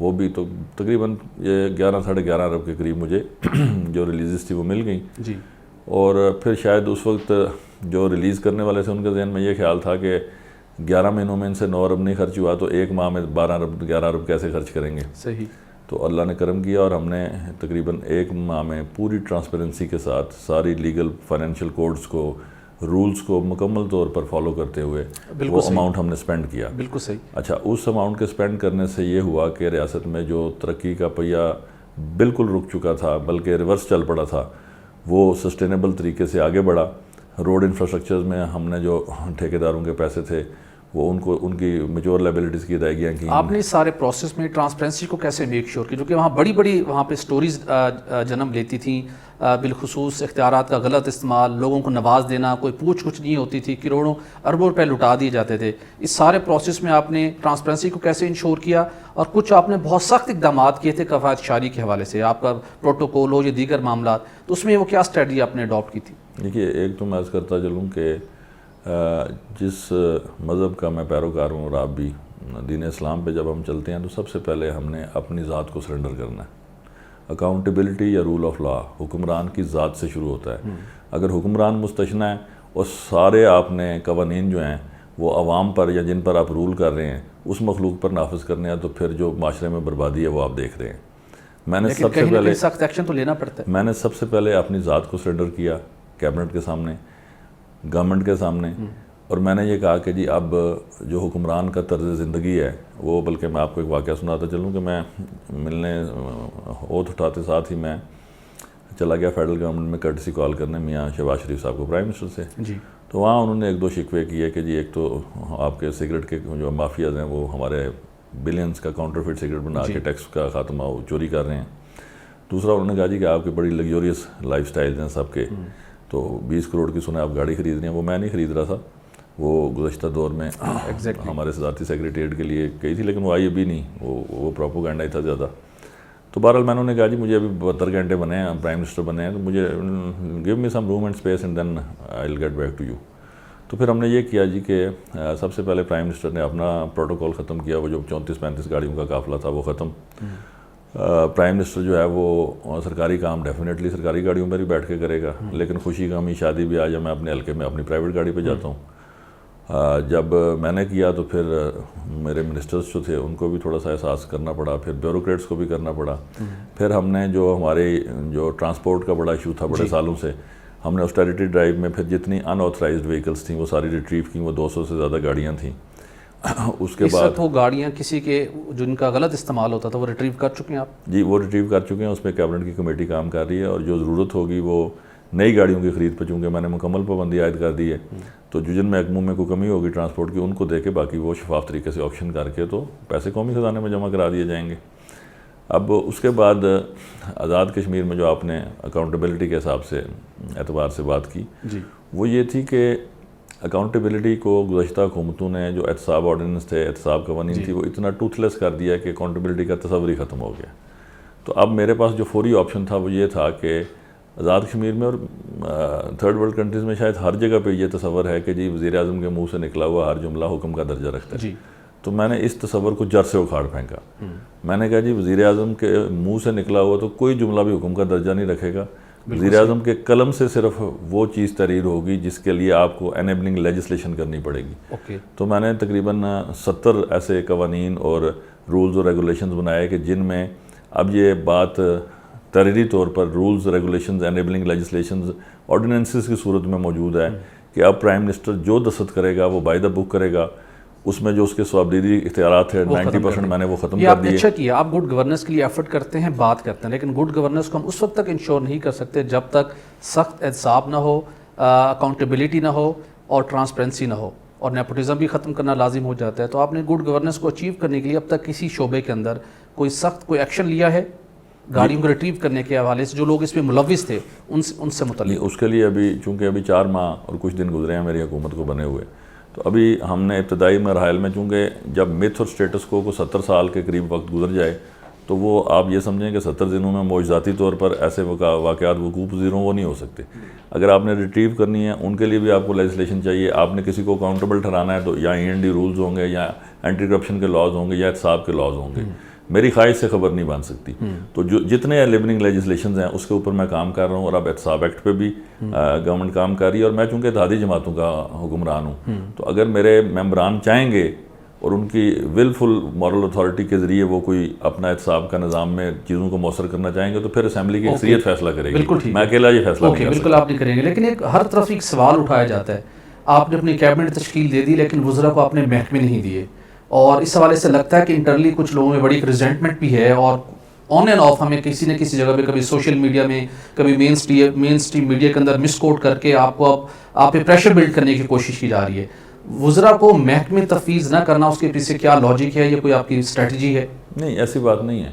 وہ بھی تو تقریباً یہ 11-11.5 ارب کے قریب مجھے جو ریلیزز تھی وہ مل گئیں جی. اور پھر شاید اس وقت جو ریلیز کرنے والے تھے ان کے ذہن میں یہ خیال تھا کہ 11 مہینوں میں ان سے 9 ارب نہیں خرچ ہوا تو ایک ماہ میں 12 ارب 11 ارب کیسے خرچ کریں گے. صحیح. تو اللہ نے کرم کیا اور ہم نے تقریباً ایک ماہ میں پوری ٹرانسپیرنسی کے ساتھ ساری لیگل فائنینشیل کوڈز کو رولز کو مکمل طور پر فالو کرتے ہوئے وہ اماؤنٹ ہم نے اسپینڈ کیا. بالکل صحیح. اچھا, اس اماؤنٹ کے اسپینڈ کرنے سے یہ ہوا کہ ریاست میں جو ترقی کا پہیہ بالکل رک چکا تھا بلکہ ریورس چل پڑا تھا وہ سسٹینیبل طریقے سے آگے بڑھا. روڈ انفراسٹرکچرز میں ہم نے جو ٹھیکیداروں کے پیسے تھے وہ ان کی میچور لائبلٹیز کی ادائیگیاں کی. آپ نے اس سارے پروسیس میں ٹرانسپیرنسی کو کیسے میک شیور کی, جو کہ وہاں بڑی وہاں پہ سٹوریز جنم لیتی تھیں, بالخصوص اختیارات کا غلط استعمال, لوگوں کو نواز دینا, کوئی پوچھ کچھ نہیں ہوتی تھی, کروڑوں اربوں روپے لٹا دیے جاتے تھے. اس سارے پروسیس میں آپ نے ٹرانسپیرنسی کو کیسے انشور کیا, اور کچھ آپ نے بہت سخت اقدامات کیے تھے کفایت شاری کے حوالے سے, آپ کا پروٹوکول ہو یا دیگر معاملات, تو اس میں وہ کیا اسٹریٹجی آپ نے اڈاپٹ کی تھی؟ دیکھیے, ایک تو میں عرض کرتا چلوں کہ جس مذہب کا میں پیروکار ہوں اور آپ بھی, دین اسلام پہ جب ہم چلتے ہیں تو سب سے پہلے ہم نے اپنی ذات کو سرنڈر کرنا ہے. اکاؤنٹیبلٹی یا رول آف لا حکمران کی ذات سے شروع ہوتا ہے. اگر حکمران مستشنا ہے اور سارے آپ نے قوانین جو ہیں وہ عوام پر یا جن پر آپ رول کر رہے ہیں اس مخلوق پر نافذ کرنے ہیں تو پھر جو معاشرے میں بربادی ہے وہ آپ دیکھ رہے ہیں. میں نے سب سے پہلے سخت ایکشن تو لینا پڑتا ہے. میں نے سب سے پہلے اپنی ذات کو سرنڈر کیا کیبنٹ کے سامنے, گورنمنٹ کے سامنے, اور میں نے یہ کہا کہ جی اب جو حکمران کا طرز زندگی ہے وہ, بلکہ میں آپ کو ایک واقعہ سناتا چلوں کہ میں ملنے اوتھ اٹھاتے ساتھ ہی میں چلا گیا فیڈرل گورنمنٹ میں کرٹسی کال کرنے میاں شہباز شریف صاحب کو, پرائم منسٹر سے. جی. تو وہاں انہوں نے 1-2 شکوے کیے کہ جی ایک تو آپ کے سگریٹ کے جو مافیاز ہیں وہ ہمارے بلینز کا کاؤنٹرفیٹ سگریٹ بنا کے ٹیکس کا خاتمہ وہ چوری کر رہے ہیں. دوسرا انہوں نے کہا جی کہ آپ کے بڑی لگزوریس لائف سٹائلز ہیں سب کے, تو 20 کروڑ کی سنیں آپ گاڑی خرید رہی ہیں. وہ میں نہیں خرید رہا تھا, وہ گزشتہ دور میں ہمارے صدارتی سیکریٹریٹ کے لیے کہی تھی, لیکن وہ آئی ابھی نہیں, وہ پروپوگنڈا ہی تھا زیادہ. تو بہرحال میں نے کہا جی مجھے ابھی 72 گھنٹے بنے ہیں, پرائم منسٹر بنے ہیں, تو مجھے give me some room and space and then I will get back to you. تو پھر ہم نے یہ کیا جی کہ سب سے پہلے پرائم منسٹر نے اپنا پروٹوکول ختم کیا, وہ جو 34-35 گاڑیوں کا قافلہ تھا وہ ختم. پرائم منسٹر جو ہے وہ سرکاری کام ڈیفینیٹلی سرکاری گاڑیوں پر ہی بیٹھ کے کرے گا, لیکن خوشی غمی شادی بھی آ جائے میں اپنے حلقے میں اپنی پرائیویٹ گاڑی پہ جاتا ہوں. جب میں نے کیا تو پھر میرے منسٹرز جو تھے ان کو بھی تھوڑا سا احساس کرنا پڑا, پھر بیوروکریٹس کو بھی کرنا پڑا. پھر ہم نے جو ہمارے جو ٹرانسپورٹ کا بڑا ایشو تھا بڑے سالوں سے, ہم نے آسٹیریٹی ڈرائیو میں پھر جتنی ان آتھرائزڈ وہیکلس تھیں وہ ساری ریٹریو کی, وہ 200 سے زیادہ گاڑیاں تھیں. اس کے بعد وہ گاڑیاں کسی کے جن کا غلط استعمال ہوتا تھا وہ ریٹریو کر چکے ہیں آپ؟ جی وہ ریٹریو کر چکے ہیں, اس پہ کیبنٹ کی کمیٹی کام کر رہی ہے, اور جو ضرورت ہوگی وہ نئی گاڑیوں کی خرید پہ چونکہ میں نے مکمل پابندی عائد کر دی ہے, تو جو جن محکموں میں کوئی کمی ہوگی ٹرانسپورٹ کی ان کو دے کے باقی وہ شفاف طریقے سے آکشن کر کے تو پیسے قومی خزانے میں جمع کرا دیے جائیں گے. اب اس کے بعد آزاد کشمیر میں جو آپ نے اکاؤنٹیبلٹی کے حساب سے اعتبار سے بات کی, وہ یہ تھی کہ اکاؤنٹیبلٹی کو گزشتہ حکومتوں نے جو احتساب آرڈیننس تھے, احتساب قوانین تھی, وہ اتنا ٹوتھ لیس کر دیا کہ اکاؤنٹیبلٹی کا تصور ہی ختم ہو گیا. تو اب میرے پاس جو فوری آپشن تھا وہ یہ تھا کہ آزاد کشمیر میں اور تھرڈ ورلڈ کنٹریز میں شاید ہر جگہ پہ یہ تصور ہے کہ جی وزیر اعظم کے منہ سے نکلا ہوا ہر جملہ حکم کا درجہ رکھتا ہے. تو میں نے اس تصور کو جڑ سے اکھاڑ پھینکا. میں نے کہا جی وزیر اعظم کے منہ سے نکلا ہوا تو کوئی جملہ بھی حکم کا درجہ نہیں رکھے گا, وزیر اعظم کے قلم سے صرف وہ چیز تحریر ہوگی جس کے لیے آپ کو انیبلنگ لیجسلیشن کرنی پڑے گی. تو میں نے تقریباً 70 ایسے قوانین اور رولز اور ریگولیشنز بنائے کہ جن میں اب یہ بات تحریری طور پر rules regulations enabling legislations ordinances کی صورت میں موجود ہے کہ اب پرائم منسٹر جو دستخط کرے گا وہ بائی دا بک کرے گا, اس میں جو اس کے صوابدیدی اختیارات ہیں 90% میں نے وہ ختم کر دیے. اچھا کیا, آپ گڈ گورننس کے لیے ایفرٹ کرتے ہیں, بات کرتے ہیں, لیکن گڈ گورننس کو ہم اس وقت تک انشور نہیں کر سکتے جب تک سخت احتساب نہ ہو, اکاؤنٹیبلٹی نہ ہو اور ٹرانسپیرنسی نہ ہو, اور نیپوٹزم بھی ختم کرنا لازم ہو جاتا ہے. تو آپ نے گڈ گورننس کو اچیو کرنے کے لیے اب تک کسی شعبے کے اندر کوئی سخت کوئی ایکشن لیا ہے گاڑیوں کو ریٹریو کرنے کے حوالے سے, جو لوگ اس میں ملوث تھے ان سے متعلق؟ اس کے لیے ابھی چونکہ ابھی 4 ماہ اور کچھ دن گزرے ہیں میری حکومت کو بنے ہوئے, تو ابھی ہم نے ابتدائی مراحل میں چونکہ جب میتھ اور سٹیٹس کو 70 سال کے قریب وقت گزر جائے تو وہ آپ یہ سمجھیں کہ 70 دنوں میں معجزاتی طور پر ایسے واقعات وقوع پذیر ہوں وہ نہیں ہو سکتے. اگر آپ نے ریٹریو کرنی ہے ان کے لیے بھی آپ کو لیجسلیشن چاہیے. آپ نے کسی کو اکاؤنٹیبل ٹھہرانا ہے تو یا END رولز ہوں گے یا اینٹی کرپشن کے لاز ہوں گے یا احتساب کے لاز ہوں گے. میری خواہش سے خبر نہیں بن سکتی. تو جو جتنے لیبلنگ لیجسلیشنز ہیں اس کے اوپر میں کام کر رہا ہوں, اور اب احتساب ایکٹ پہ بھی گورنمنٹ کام کر رہی ہے. اور میں چونکہ اتحادی جماعتوں کا حکمران ہوں, تو اگر میرے ممبران چاہیں گے اور ان کی ولفل مورل اتھارٹی کے ذریعے وہ کوئی اپنا احتساب کا نظام میں چیزوں کو مؤثر کرنا چاہیں گے, تو پھر اسمبلی کی اکثریت فیصلہ کرے گی. میں اکیلا یہ فیصلہ نہیں کر بالکل آپ نہیں کریں گے. لیکن ایک ہر طرف ایک سوال اٹھایا جاتا ہے, آپ نے اپنی کیبنٹ تشکیل دے دی لیکن وزراء کو آپ نے محکمے نہیں دیے, اور اس حوالے سے لگتا ہے کہ انٹرنلی کچھ لوگوں میں بڑی ایک ریزنٹمنٹ بھی ہے, اور آن اینڈ آف ہمیں کسی نہ کسی جگہ پہ کبھی سوشل میڈیا میں, کبھی مین اسٹریم میڈیا کے اندر مس کوٹ کر کے آپ پہ پریشر بلڈ کرنے کی کوشش کی جا رہی ہے. وزراء کو محکمے تفویض نہ کرنا, اس کے پیچھے کیا لاجک ہے, یہ کوئی آپ کی اسٹریٹجی ہے؟ نہیں, ایسی بات نہیں ہے.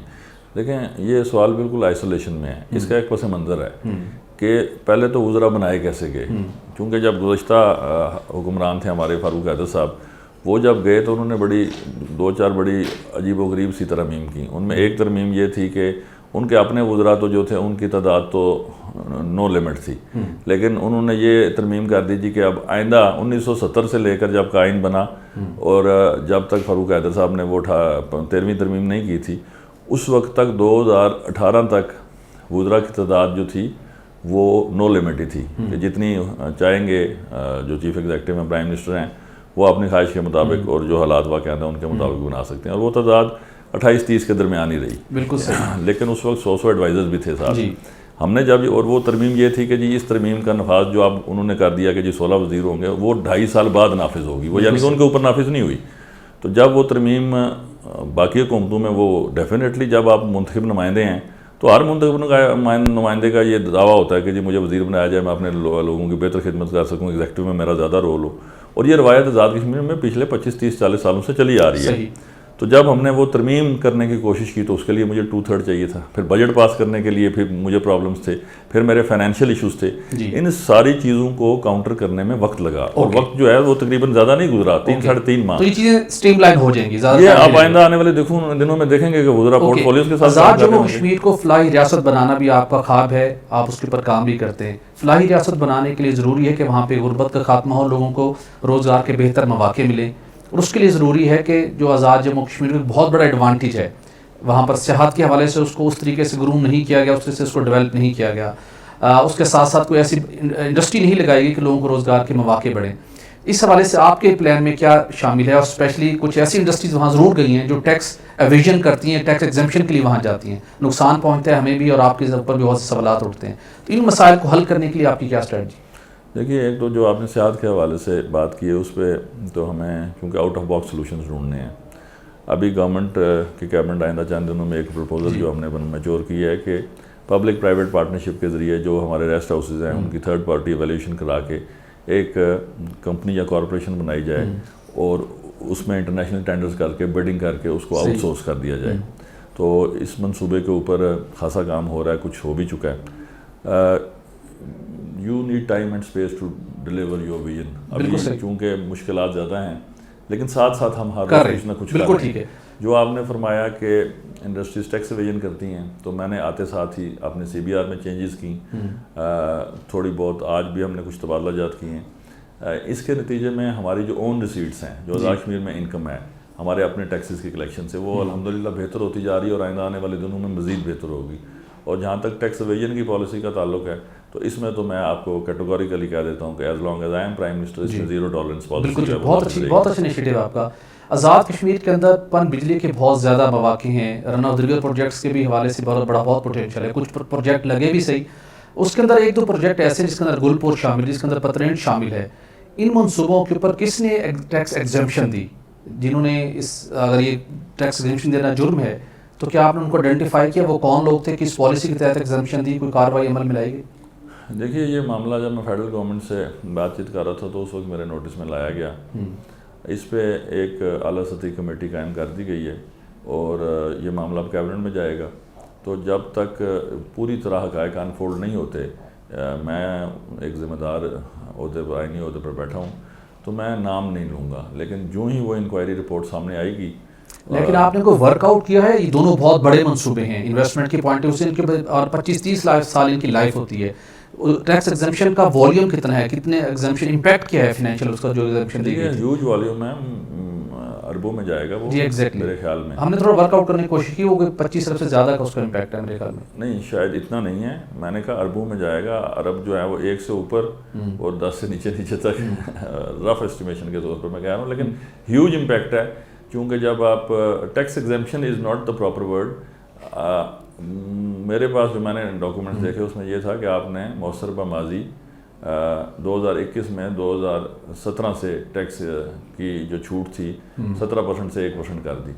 دیکھیں, یہ سوال بالکل آئسولیشن میں ہے. اس کا ایک پس منظر ہے کہ پہلے تو وزراء بنائے کیسے گئے. چونکہ جب گزشتہ حکمران تھے ہمارے فاروق حیدر صاحب, وہ جب گئے تو انہوں نے دو چار بڑی عجیب و غریب سی ترمیم کی. ان میں ایک ترمیم یہ تھی کہ ان کے اپنے وزراء تو جو تھے ان کی تعداد تو نو لمٹ تھی, لیکن انہوں نے یہ ترمیم کر دی کہ اب آئندہ 1970 سے لے کر جب کا آئین بنا اور جب تک فاروق حیدر صاحب نے وہ 13ویں ترمیم نہیں کی تھی, اس وقت تک 2018 تک وزراء کی تعداد جو تھی وہ نو لمٹ ہی تھی, کہ جتنی چاہیں گے جو چیف ایگزیکٹو ہیں, پرائم منسٹر ہیں, وہ اپنی خواہش کے مطابق اور جو حالات واقعات ہیں ان کے مطابق بنا سکتے ہیں. اور وہ تعداد 28-30 کے درمیان ہی رہی. بالکل صحیح. لیکن اس وقت 100 ایڈوائزرز بھی تھے ساتھ. ہم نے جب, اور وہ ترمیم یہ تھی کہ جی اس ترمیم کا نفاذ جو اب انہوں نے کر دیا کہ جی 16 وزیر ہوں گے, وہ 2.5 سال بعد نافذ ہوگی. وہ یعنی کہ ان کے اوپر نافذ نہیں ہوئی. تو جب وہ ترمیم باقی حکومتوں میں, وہ ڈیفینیٹلی جب آپ منتخب نمائندے ہیں تو ہر منتخب نمائندے کا یہ دعویٰ ہوتا ہے کہ جی مجھے وزیر بنایا جائے, میں اپنے لوگوں کی بہتر خدمت کر سکوں, ایگزیکٹو میں میرا زیادہ رول ہو. اور یہ روایت آزاد کشمیر میں پچھلے 25-30-40 سالوں سے چلی آ رہی ہے. تو جب ہم نے وہ ترمیم کرنے کی کوشش کی تو اس کے لیے مجھے 2/3 چاہیے تھا. پھر بجٹ پاس کرنے کے لیے پھر مجھے پرابلمس تھے, پھر میرے فائنینشیل ایشوز تھے. ان ساری چیزوں کو کاؤنٹر کرنے میں وقت لگا, اور وقت جو ہے وہ تقریباً زیادہ نہیں گزرا, 3-3.5 ماہ. تو یہ چیزیں اسٹریم لائن ہو جائیں گی. یہ آپ آئندہ آنے والے دنوں میں دیکھیں گے کہ وزراء پورٹ فولیوز کے ساتھ. آزاد جموں کشمیر کو فلاحی ریاست بنانا بھی آپ کا خواب ہے, آپ اس کے اوپر کام بھی کرتے ہیں. فلاحی ریاست بنانے کے لیے ضروری ہے کہ وہاں پہ غربت کا خاتمہ ہو, لوگوں کو روزگار کے بہتر مواقع ملیں, اور اس کے لیے ضروری ہے کہ جو آزاد جموں کشمیر میں بہت بڑا ایڈوانٹیج ہے, وہاں پر سیاحت کے حوالے سے اس کو اس طریقے سے گروم نہیں کیا گیا, اس طریقے سے اس کو ڈیولپ نہیں کیا گیا. اس کے ساتھ ساتھ کوئی ایسی انڈسٹری نہیں لگائی گئی کہ لوگوں کو روزگار کے مواقع بڑھیں. اس حوالے سے آپ کے پلان میں کیا شامل ہے, اور اسپیشلی کچھ ایسی انڈسٹریز وہاں ضرور گئی ہیں جو ٹیکس ایویژن کرتی ہیں, ٹیکس ایگزمپشن کے لیے وہاں جاتی ہیں, نقصان پہنچتا ہے ہمیں بھی اور آپ کے اوپر بھی بہت سے سوالات اٹھتے ہیں. تو ان مسائل کو حل کرنے کے لیے آپ کی کیا اسٹریٹجی؟ دیکھیے, ایک تو جو آپ نے سیاحت کے حوالے سے بات کی ہے اس پہ تو ہمیں کیونکہ آؤٹ آف باکس سولوشنز ڈھونڈنے ہیں. ابھی گورنمنٹ کی کیبنٹ آئندہ چند دنوں میں ایک پروپوزل جو ہم نے میچور کی ہے کہ پبلک پرائیویٹ پارٹنرشپ کے ذریعے جو ہمارے ریسٹ ہاؤسز ہیں ان کی تھرڈ پارٹی ایویلیوشن کرا کے ایک کمپنی یا کارپوریشن بنائی جائے, اور اس میں انٹرنیشنل ٹینڈرز کر کے بڈنگ کر کے اس کو آؤٹ سورس کر دیا جائے. تو اس منصوبے کے اوپر خاصا کام ہو رہا ہے, کچھ ہو بھی چکا ہے. You need time and space to deliver your vision. ابھی چونکہ مشکلات زیادہ ہیں لیکن ساتھ ساتھ ہم ہر روز کچھ نہ کچھ کر رہے ہیں. جو آپ نے فرمایا کہ انڈسٹریز ٹیکس ایویژن کرتی ہیں, تو میں نے آتے ساتھ ہی اپنے CBR میں چینجز کی, تھوڑی بہت آج بھی ہم نے کچھ تبادلہ جات کی ہیں. اس کے نتیجے میں ہماری جو اون ریسیٹس ہیں, جو آزاد کشمیر میں انکم ہے ہمارے اپنے ٹیکسز کی کلیکشن سے, وہ الحمدللہ بہتر ہوتی جا رہی ہے, اور آئندہ آنے والے دنوں میں مزید بہتر ہوگی. اور جہاں تک ٹیکس ایویژن کی پالیسی کا تعلق ہے تو اس میں تو میں آپ کو کیٹیگوریکلی کہہ دیتا ہوں کہ as long as I am prime minister اس میں زیرو ٹالرنس پالیسی ہے. بہت اچھا انیشیٹو آپ کا. آزاد کشمیر کے اندر پن بجلی کے بہت زیادہ مواقع ہیں, رن آف دیگر پروجیکٹس کے بھی حوالے سے بہت پوٹینشیل ہے. کچھ پروجیکٹ لگے بھی صحیح, اس کے اندر 1-2 پروجیکٹ ایسے ہیں جس کے اندر گلپور شامل ہے, جس کے اندر پترینٹ شامل ہے. ان منصوبوں کے اوپر کس نے ٹیکس ایگزمپشن دی؟ جنہوں نے اگر یہ ٹیکس ایگزمپشن دینا جرم ہے تو کیا آپ نے ان کو آئیڈینٹیفائی کیا, وہ کون لوگ تھے, کس پالیسی کے تحت ایگزمپشن دی, کوئی کارروائی عمل میں لائی گئی؟ دیکھیے, یہ معاملہ جب میں فیڈرل گورنمنٹ سے بات چیت کر رہا تھا تو اس وقت میرے نوٹس میں لایا گیا. اس پہ ایک اعلیٰ سطحی کمیٹی قائم کر دی گئی ہے, اور یہ معاملہ اب کیبنٹ میں جائے گا. تو جب تک پوری طرح حقائق انفولڈ نہیں ہوتے, میں ایک ذمہ دار عہدے پر, آئینی عہدے پر بیٹھا ہوں, تو میں نام نہیں لوں گا. لیکن جو ہی وہ انکوائری رپورٹ سامنے آئے گی. لیکن آپ نے کوئی ورک آؤٹ کیا ہے؟ یہ دونوں بہت بڑے منصوبے ہیں انویسٹمنٹ کے پوائنٹ آف ویو سے, ان کے اور 25-30 سال ان کی لائف ہوتی ہے. ٹیکس ایگزمپشن کا والیوم کتنا ہے, کتنے ایگزمپشن امپیکٹ کیا ہے فائنینشیل اس کا جو ایگزمپشن دی گئی ہے؟ ہیوج والیوم ہے. اربوں میں جائے گا وہ جی ایگزیکٹلی میرے خیال میں. ہم نے تھوڑا ورک آؤٹ کرنے کی کوشش کی, وہ 25 ارب سے زیادہ کا اس کا امپیکٹ ہے میرے خیال میں. نہیں شاید اتنا نہیں ہے, میں نے کہا اربوں میں جائے گا. ارب جو ہے وہ 1 سے اوپر اور 10 سے نیچے تک رف اسٹیمیشن کے طور پر میں کہہ رہا ہوں, لیکن ہیوج امپیکٹ ہے. کیونکہ جب آپ tax exemption is not the proper word, میرے پاس جو میں نے ڈاکومنٹس دیکھے اس میں یہ تھا کہ آپ نے مؤثر ماضی 2021 میں 2017 سے ٹیکس کی جو چھوٹ تھی 17% سے 1% کر دی.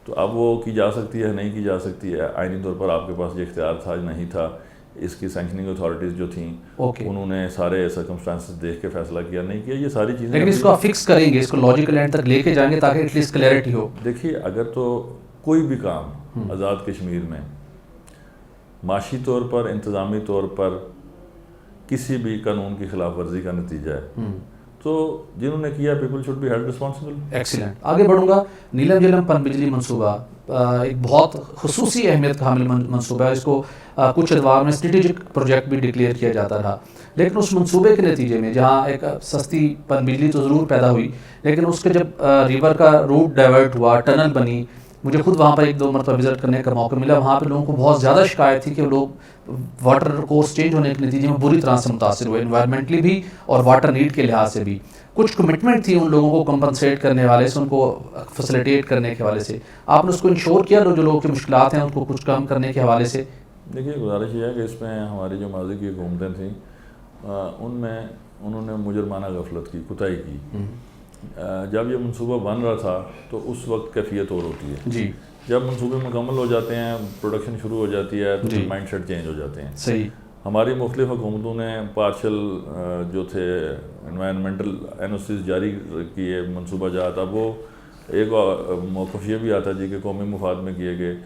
تو اب وہ کی جا سکتی ہے نہیں کی جا سکتی ہے, آئینی طور پر آپ کے پاس یہ اختیار تھا نہیں تھا. اس کی سینکشننگ اتھارٹیز جو تھیں انہوں نے سارے سرکمسٹانسز دیکھ کے فیصلہ کیا نہیں کیا, یہ ساری چیزیں. لیکن اس کو آپ فکس کریں گے, اس کو لاجیکل اینڈ تک لے کے جائیں گے تاکہ ایٹ لیسٹ کلیئرٹی ہو. دیکھیے اگر تو کوئی بھی کام آزاد کشمیر میں معاشی طور پر انتظامی طور پر کسی بھی قانون کی خلاف ورزی کا نتیجہ ہے تو جنہوں نے کیا people should be held responsible. Excellent. آگے بڑھوں گا. نیلم جھیلم پن بجلی منصوبہ ایک بہت خصوصی اہمیت کا حامل منصوبہ ہے. اس کو کچھ ادوار میں اسٹریٹجک پروجیکٹ بھی ڈکلیئر کیا جاتا رہا, لیکن اس منصوبے کے نتیجے میں جہاں ایک سستی پن بجلی تو ضرور پیدا ہوئی, لیکن اس کے جب ریور کا روٹ ڈائیورٹ ہوا, ٹنل بنی, مجھے خود وہاں پر 1-2 مرتبہ وزٹ کرنے کا موقع ملا. وہاں پہ لوگوں کو بہت زیادہ شکایت تھی کہ لوگ واٹر کورس چینج ہونے کے نتیجے میں بری طرح سے متاثر ہوئے, انوائرمنٹلی بھی اور واٹر نیڈ کے لحاظ سے بھی. کچھ کمٹمنٹ تھی ان لوگوں کو کمپنسیٹ کرنے والے سے, ان کو فیسلیٹیٹ کرنے کے حوالے سے. آپ نے اس کو انشور کیا جو لوگوں کی مشکلات ہیں ان کو کچھ کم کرنے کے حوالے سے؟ دیکھیے گزارش یہ ہے کہ اس میں ہماری جو ماضی کی حکومتیں تھیں ان میں انہوں نے مجرمانہ غفلت کی, کوتاہی کی. جب یہ منصوبہ بن رہا تھا تو اس وقت کیفیت اور ہوتی ہے جی. جب منصوبے مکمل ہو جاتے ہیں, پروڈکشن شروع ہو جاتی ہے تو مائنڈ سیٹ چینج ہو جاتے ہیں. صحیح. ہماری مختلف حکومتوں نے پارشل جو تھے انوائرمنٹل NOCs جاری کیے, منصوبہ جات. اب وہ ایک موقف یہ بھی آتا جی کہ قومی مفاد میں کیے گئے,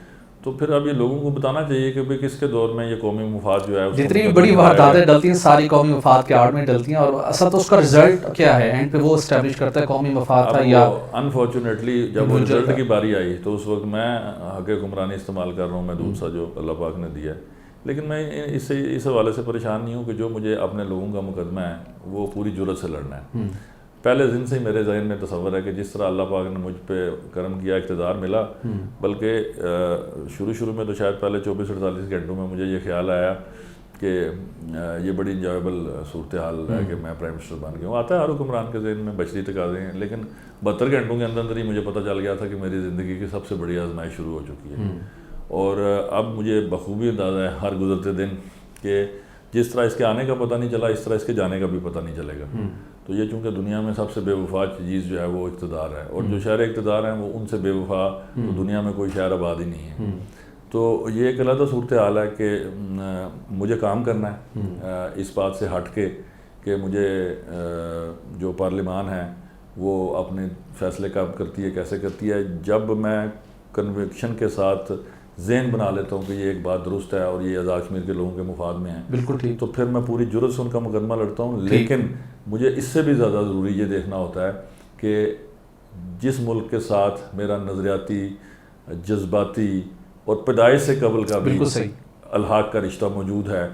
تو پھر اب یہ لوگوں کو بتانا چاہیے کہ بھئی کس کے دور میں یہ قومی مفاد جو ہے جتنی بھی بڑی وارداتیں ڈلتی ہیں ساری قومی مفاد کے آڑ میں ڈلتی ہیں, اور اصل تو اس کا رزلٹ کیا ہے اینڈ پہ وہ اسٹیبلش کرتا ہے قومی مفاد تھا یا. انفارچونیٹلی جب وہ رزلٹ کی باری آئی تو اس وقت میں حق حکمرانی استعمال کر رہا ہوں, میں دودھ سا جو اللہ پاک نے دیا ہے, لیکن میں اس حوالے سے پریشان نہیں ہوں کہ جو مجھے اپنے لوگوں کا مقدمہ ہے وہ پوری جرت سے لڑنا ہے. پہلے دن سے ہی میرے ذہن میں تصور ہے کہ جس طرح اللہ پاک نے مجھ پہ کرم کیا, اقتدار ملا, بلکہ شروع میں تو شاید پہلے 24-48 گھنٹوں میں مجھے یہ خیال آیا کہ یہ بڑی انجوائبل صورتحال ہے کہ میں پرائم منسٹر بن گیا ہوں. آتا ہے ہر حکمران کے ذہن میں بشری تقاضے ہیں, لیکن 72 گھنٹوں کے اندر ہی مجھے پتہ چل گیا تھا کہ میری زندگی کی سب سے بڑی آزمائش شروع ہو چکی ہے. اور اب مجھے بخوبی اندازہ ہے ہر گزرتے دن کہ جس طرح اس کے آنے کا پتہ نہیں چلا اس طرح اس کے جانے کا بھی پتہ نہیں چلے گا. تو یہ چونکہ دنیا میں سب سے بے وفا چیز جو ہے وہ اقتدار ہے, اور جو شہر اقتدار ہیں وہ ان سے بے وفا تو دنیا میں کوئی شہر آباد ہی نہیں ہے. تو یہ ایک علیحدہ صورتحال ہے کہ مجھے کام کرنا ہے اس بات سے ہٹ کے کہ مجھے جو پارلیمان ہے وہ اپنے فیصلے کب کرتی ہے, کیسے کرتی ہے. جب میں کنوکشن کے ساتھ ذہن بنا لیتا ہوں کہ یہ ایک بات درست ہے اور یہ آزاد کشمیر کے لوگوں کے مفاد میں ہے, بالکل ٹھیک, تو پھر میں پوری جرت سے ان کا مقدمہ لڑتا ہوں. لیکن مجھے اس سے بھی زیادہ ضروری یہ دیکھنا ہوتا ہے کہ جس ملک کے ساتھ میرا نظریاتی, جذباتی اور پیدائش سے قبل کا بھی الحاق کا رشتہ موجود ہے,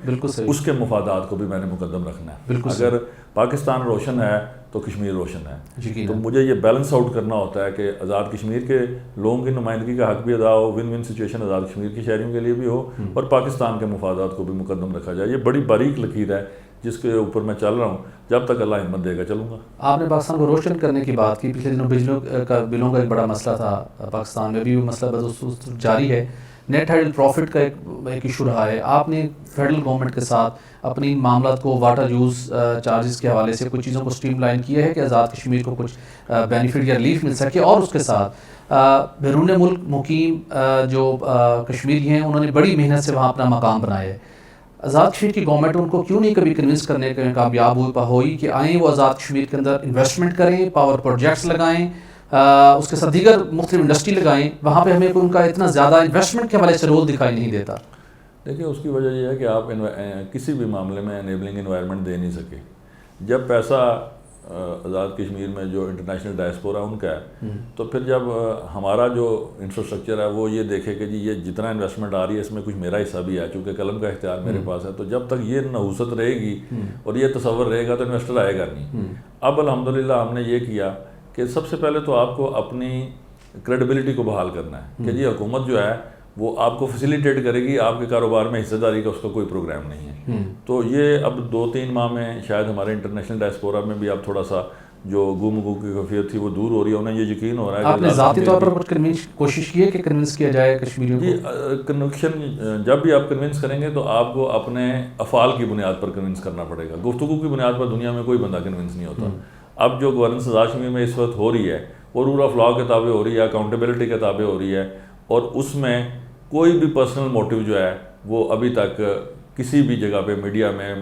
اس کے مفادات کو بھی میں نے مقدم رکھنا ہے. اگر پاکستان روشن ہے تو کشمیر روشن ہے, تو مجھے یہ بیلنس آؤٹ کرنا ہوتا ہے کہ آزاد کشمیر کے لوگوں کی نمائندگی کا حق بھی ادا ہو, one one situation Azad Kashmir کے شہریوں کے لیے بھی ہو, اور پاکستان کے مفادات کو بھی مقدم رکھا جائے. یہ بڑی باریک لکیر ہے جس کے اوپر میں چل رہا ہوں, جب تک اللہ ہمت دے گا چلوں گا. آپ نے پاکستان کو روشن کرنے کی بات کی, پچھلے دنوں بلوں کا ایک بڑا مسئلہ تھا پاکستان میں, بھی وہ مسئلہ بدستور جاری ہے. نیٹ ہیڈل پروفٹ کا ایک ایشو رہا ہے. آپ نے فیڈرل گورنمنٹ کے ساتھ اپنی معاملات کو واٹر یوز چارجز کے حوالے سے کچھ چیزوں کو اسٹریم لائن کیا ہے کہ آزاد کشمیر کو کچھ بینیفٹ یا ریلیف مل سکے, اور اس کے ساتھ بیرون ملک مقیم جو کشمیری ہیں انہوں نے بڑی محنت سے وہاں اپنا مقام بنایا ہے. آزاد کشمیر کی گورنمنٹ ان کو کیوں نہیں کبھی کنونس کرنے کے کامیاب ہوئی کہ آئیں وہ آزاد کشمیر کے اندر انویسٹمنٹ کریں, پاور پروجیکٹس لگائیں, اس کے ساتھ دیگر مختلف انڈسٹری لگائیں. وہاں پہ ہمیں ان کا اتنا زیادہ انویسٹمنٹ کے حوالے سے رول دکھائی نہیں دیتا. دیکھیں اس کی وجہ یہ ہے کہ آپ کسی بھی معاملے میں انیبلنگ انوائرمنٹ دے نہیں سکے. جب پیسہ آزاد کشمیر میں جو انٹرنیشنل ڈائسپورا ان کا ہے, تو پھر جب ہمارا جو انفراسٹرکچر ہے وہ یہ دیکھے کہ جی یہ جتنا انویسٹمنٹ آ رہی ہے اس میں کچھ میرا حصہ بھی ہے, چونکہ قلم کا اختیار میرے پاس ہے, تو جب تک یہ نحوست رہے گی اور یہ تصور رہے گا تو انویسٹر آئے گا نہیں. اب الحمدللہ ہم نے یہ کیا کہ سب سے پہلے تو آپ کو اپنی کریڈیبلٹی کو بحال کرنا ہے کہ جی حکومت جو ہے وہ آپ کو فیسیلیٹیٹ کرے گی، آپ کے کاروبار میں حصہ داری کا اس کا کوئی پروگرام نہیں ہے. تو یہ اب 2-3 ماہ میں شاید ہمارے انٹرنیشنل ڈائسپورا میں بھی اب تھوڑا سا جو گم گو کی کیفیت تھی وہ دور ہو رہی ہے. انہیں یہ یقین ہو رہا ہے کہ آپ نے ذاتی طور پر کنونس کوشش کی ہے کہ کنونس کیا جائے کشمیریوں کو؟ جی کنوکشن جب بھی آپ کنونس کریں گے تو آپ کو اپنے افعال کی بنیاد پر کنونس کرنا پڑے گا. گفتگو کی بنیاد پر دنیا میں کوئی بندہ کنونس نہیں ہوتا. اب جو گورننس آزاد کشمیر میں اس وقت ہو رہی ہے وہ رول آف لا کے تابع ہو رہی ہے، اکاؤنٹیبلٹی کے تابع ہو رہی ہے، اور اس میں کوئی بھی پرسنل موٹیو جو ہے وہ ابھی تک کسی بھی جگہ پہ میڈیا میں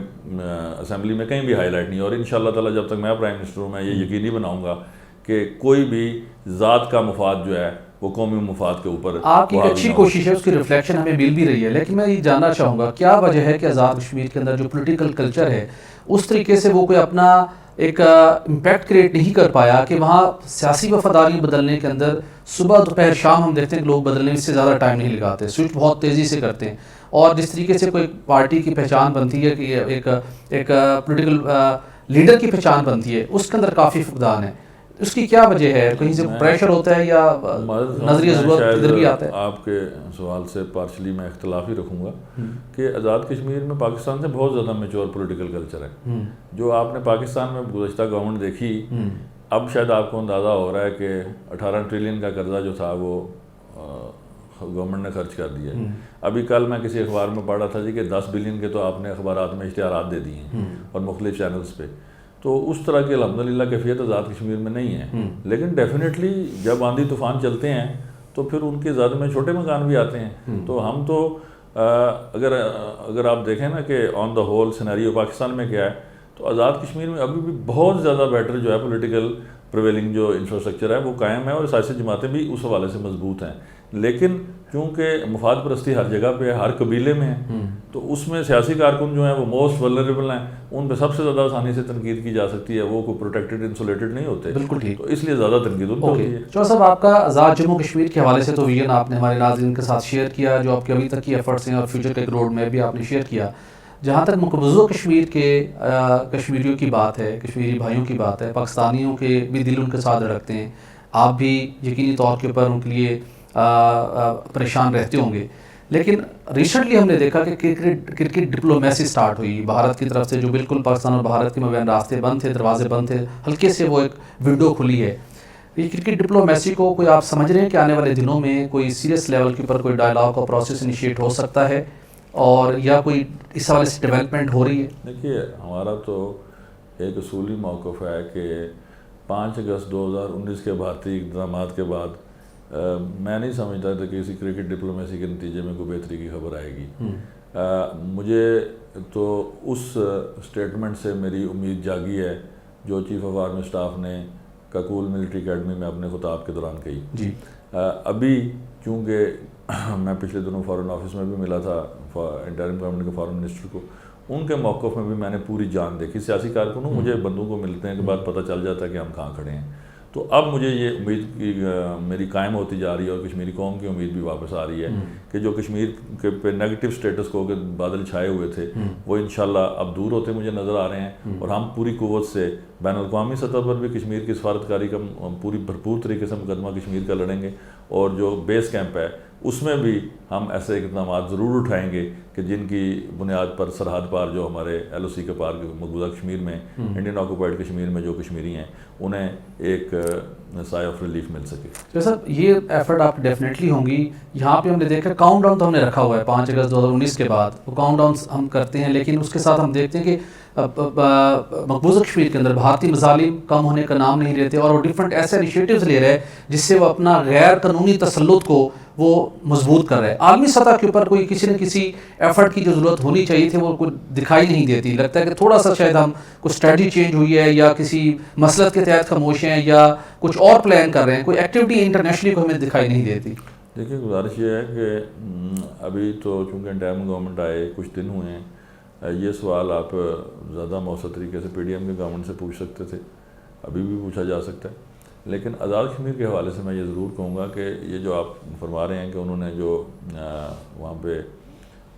اسمبلی میں کہیں بھی ہائی لائٹ نہیں. اور ان شاء اللہ تعالیٰ جب تک میں پرائم منسٹر ہوں میں یہ یقینی بناؤں گا کہ کوئی بھی ذات کا مفاد جو ہے وہ قومی مفاد کے اوپر. آپ کی اچھی کوشش ہے، اس کی ریفلیکشن ہمیں مل بھی رہی ہے، لیکن میں یہ جاننا چاہوں گا کیا وجہ ہے کہ آزاد کشمیر کے اندر جو پولیٹیکل کلچر ہے اس طریقے سے وہ کوئی اپنا ایک امپیکٹ کریٹ نہیں کر پایا کہ وہاں سیاسی وفاداری بدلنے کے اندر صبح دوپہر شام ہم دیکھتے ہیں کہ لوگ بدلنے میں اس سے زیادہ ٹائم نہیں لگاتے، سوئچ بہت تیزی سے کرتے ہیں. اور جس طریقے سے کوئی پارٹی کی پہچان بنتی ہے کہ ایک پولیٹیکل لیڈر کی پہچان بنتی ہے، اس کے اندر کافی فقدان ہے. اس کی کیا وجہ ہے؟ کہیں سے پریشر ہوتا ہے یا نظریہ ضرورت ادھر بھی آتا ہے؟ آپ کے سوال سے پارشلی میں اختلاف ہی رکھوں گا کہ آزاد کشمیر میں پاکستان سے بہت زیادہ میچور پولیٹیکل کلچر ہے. جو آپ نے پاکستان میں گزشتہ گورنمنٹ دیکھی، اب شاید آپ کو اندازہ ہو رہا ہے کہ 18 ٹریلین کا قرضہ جو تھا وہ گورنمنٹ نے خرچ کر دیا. ابھی کل میں کسی اخبار میں پڑھ رہا تھا جی کہ 10 بلین کے تو آپ نے اخبارات میں اشتہارات دے دیے ہیں اور مختلف چینلز پہ. تو اس طرح کی الحمدللہ کیفیت آزاد کشمیر میں نہیں ہے. لیکن ڈیفینیٹلی جب آندھی طوفان چلتے ہیں تو پھر ان کے زیادہ میں چھوٹے مکان بھی آتے ہیں. تو ہم تو اگر آپ دیکھیں نا کہ آن دا ہول سینیریو پاکستان میں کیا ہے، تو آزاد کشمیر میں ابھی بھی بہت زیادہ بیٹر جو ہے پولیٹیکل پریویلنگ جو انفراسٹرکچر ہے وہ قائم ہے، اور سیاسی جماعتیں بھی اس حوالے سے مضبوط ہیں. لیکن چونکہ مفاد پرستی ہر جگہ پہ ہر قبیلے میں ہے، تو اس میں سیاسی کارکن جو ہیں وہ موسٹ ولنریبل ہیں، ان پہ سب سے زیادہ آسانی سے تنقید کی جا سکتی ہے. وہ کوئی پروٹیکٹڈ انسولیٹڈ نہیں ہوتے. بالکل ٹھیک. تو اس لیے زیادہ تنقید ان پہ ہوتی ہے. چوہدری صاحب، آپ کا آزاد جموں کشمیر کے حوالے سے تو ویژن آپ نے ہمارے ناظرین کے ساتھ شیئر کیا، جو آپ کے ابھی تک کی ایفرٹس ہیں اور فیوچر کے روڈ میں بھی آپ نے شیئر کیا. جہاں تک مقبوضہ کشمیر کے کشمیریوں کی بات ہے، کشمیری بھائیوں کی بات ہے، پاکستانیوں کے بھی دل ان کے ساتھ رکھتے ہیں، آپ بھی یقینی طور کے اوپر ان کے لیے پریشان رہتے ہوں گے. لیکن ریسنٹلی ہم نے دیکھا کہ کرکٹ ڈپلومیسی سٹارٹ ہوئی بھارت کی طرف سے، جو بالکل پاکستان اور بھارت کے مابین راستے بند تھے، دروازے بند تھے، ہلکے سے وہ ایک ونڈو کھلی ہے. یہ کرکٹ ڈپلومیسی کو کوئی آپ سمجھ رہے ہیں کہ آنے والے دنوں میں کوئی سیریس لیول کے اوپر کوئی ڈائلاگ کا پروسیس انیشیٹ ہو سکتا ہے، اور یا کوئی اس حوالے سے ڈیولپمنٹ ہو رہی ہے؟ دیکھیے، ہمارا تو ایک اصولی موقف ہے کہ 5 اگست 2019 کے بھارتی اقدامات کے بعد میں نہیں سمجھتا تھا کہ کسی کرکٹ ڈپلومیسی کے نتیجے میں کوئی بہتری کی خبر آئے گی. مجھے تو اس سٹیٹمنٹ سے میری امید جاگی ہے جو چیف آف آرمی اسٹاف نے کاکول ملٹری اکیڈمی میں اپنے خطاب کے دوران کہی. جی ابھی چونکہ میں پچھلے دنوں فارن آفس میں بھی ملا تھا انٹرم گورنمنٹ کے فارن منسٹر کو، ان کے موقف میں بھی میں نے پوری جان دیکھی. سیاسی کارکنوں مجھے بندوں کو ملتے ہیں کے بعد پتہ چل جاتا ہے کہ ہم کہاں کھڑے ہیں. تو اب مجھے یہ امید کی میری قائم ہوتی جا رہی ہے، اور کشمیری قوم کی امید بھی واپس آ رہی ہے کہ جو کشمیر کے پہ نیگیٹو سٹیٹس کو بادل چھائے ہوئے تھے وہ انشاءاللہ اب دور ہوتے مجھے نظر آ رہے ہیں. اور ہم پوری قوت سے بین الاقوامی سطح پر بھی کشمیر کی سفارتکاری کا پوری بھرپور طریقے سے مقدمہ کشمیر کا لڑیں گے، اور جو بیس کیمپ ہے اس میں بھی ہم ایسے اقدامات ضرور اٹھائیں گے کہ جن کی بنیاد پر سرحد پار جو ہمارے ایل او سی کے پار مقبوضہ کشمیر میں، انڈین آکوپائڈ کشمیر میں جو کشمیری ہیں انہیں ایک سائے آف ریلیف مل سکے. تو سر یہ ایفرٹ آپ ڈیفینیٹلی ہوں گی. یہاں پہ ہم نے دیکھا کاؤنٹ ڈاؤن تو ہم نے رکھا ہوا ہے 5 اگست 2019 کے بعد، وہ کاؤنٹ ڈاؤن ہم کرتے ہیں، لیکن اس کے ساتھ ہم دیکھتے ہیں کہ مقبوضہ کشمیر کے اندر بھارتی مظالم کم ہونے کا نام نہیں لیتے، اور وہ ڈفرینٹ ایسے انیشیٹوز لے رہے ہیں جس سے وہ اپنا غیر قانونی تسلط کو وہ مضبوط کر رہے ہیں. عالمی سطح کے اوپر کوئی کسی نہ کسی ایفرٹ کی جو ضرورت ہونی چاہیے تھی وہ کوئی دکھائی نہیں دیتی. لگتا ہے کہ تھوڑا سا شاید ہم کوئی اسٹریٹجی چینج ہوئی ہے، یا کسی مسلط کے تحت خاموش ہیں، یا کچھ اور پلان کر رہے ہیں، کوئی ایکٹیویٹی انٹرنیشنلی کو ہمیں دکھائی نہیں دیتی. دیکھیے، گزارش یہ ہے کہ ابھی تو چونکہ انٹرم گورنمنٹ آئے کچھ دن ہوئے ہیں، یہ سوال آپ زیادہ مؤثر طریقے سے پی ڈی ایم کے گورنمنٹ سے پوچھ سکتے تھے، ابھی بھی پوچھا جا سکتا ہے. لیکن آزاد کشمیر کے حوالے سے میں یہ ضرور کہوں گا کہ یہ جو آپ فرما رہے ہیں کہ انہوں نے جو وہاں پہ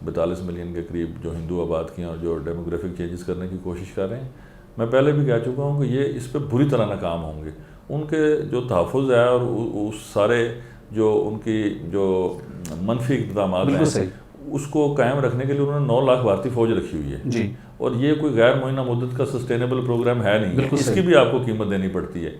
42 ملین کے قریب جو ہندو آباد کیے ہیں اور جو ڈیموگرافک چینجز کرنے کی کوشش کر رہے ہیں، میں پہلے بھی کہہ چکا ہوں کہ یہ اس پہ بری طرح ناکام ہوں گے. ان کے جو تحفظ ہے اور اس سارے جو ان کی جو منفی اقدامات ہیں اس کو قائم رکھنے کے لیے انہوں نے 9 لاکھ بھارتی فوج رکھی ہوئی ہے جی، اور یہ کوئی غیر معینہ مدت کا سسٹینیبل پروگرام ہے نہیں ہے، اس کی بھی آپ کو قیمت دینی پڑتی ہے.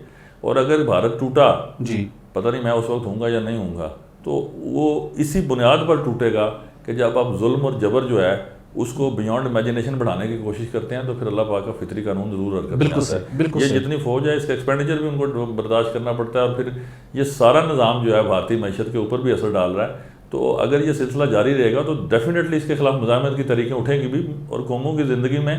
اور اگر بھارت ٹوٹا، جی، پتہ نہیں میں اس وقت ہوں گا یا نہیں ہوں گا، تو وہ اسی بنیاد پر ٹوٹے گا کہ جب آپ ظلم اور جبر جو ہے اس کو بیونڈ امیجنیشن بڑھانے کی کوشش کرتے ہیں تو پھر اللہ پاک کا فطری قانون ضرور حرکت میں آتا ہے. یہ جتنی فوج ہے اس کا ایکسپینڈیچر بھی ان کو برداشت کرنا پڑتا ہے، اور پھر یہ سارا نظام جو ہے بھارتی معیشت کے اوپر بھی اثر ڈال رہا ہے. تو اگر یہ سلسلہ جاری رہے گا تو ڈیفینیٹلی اس کے خلاف مزاحمت کی تحریکیں اٹھیں گی بھی، اور قوموں کی زندگی میں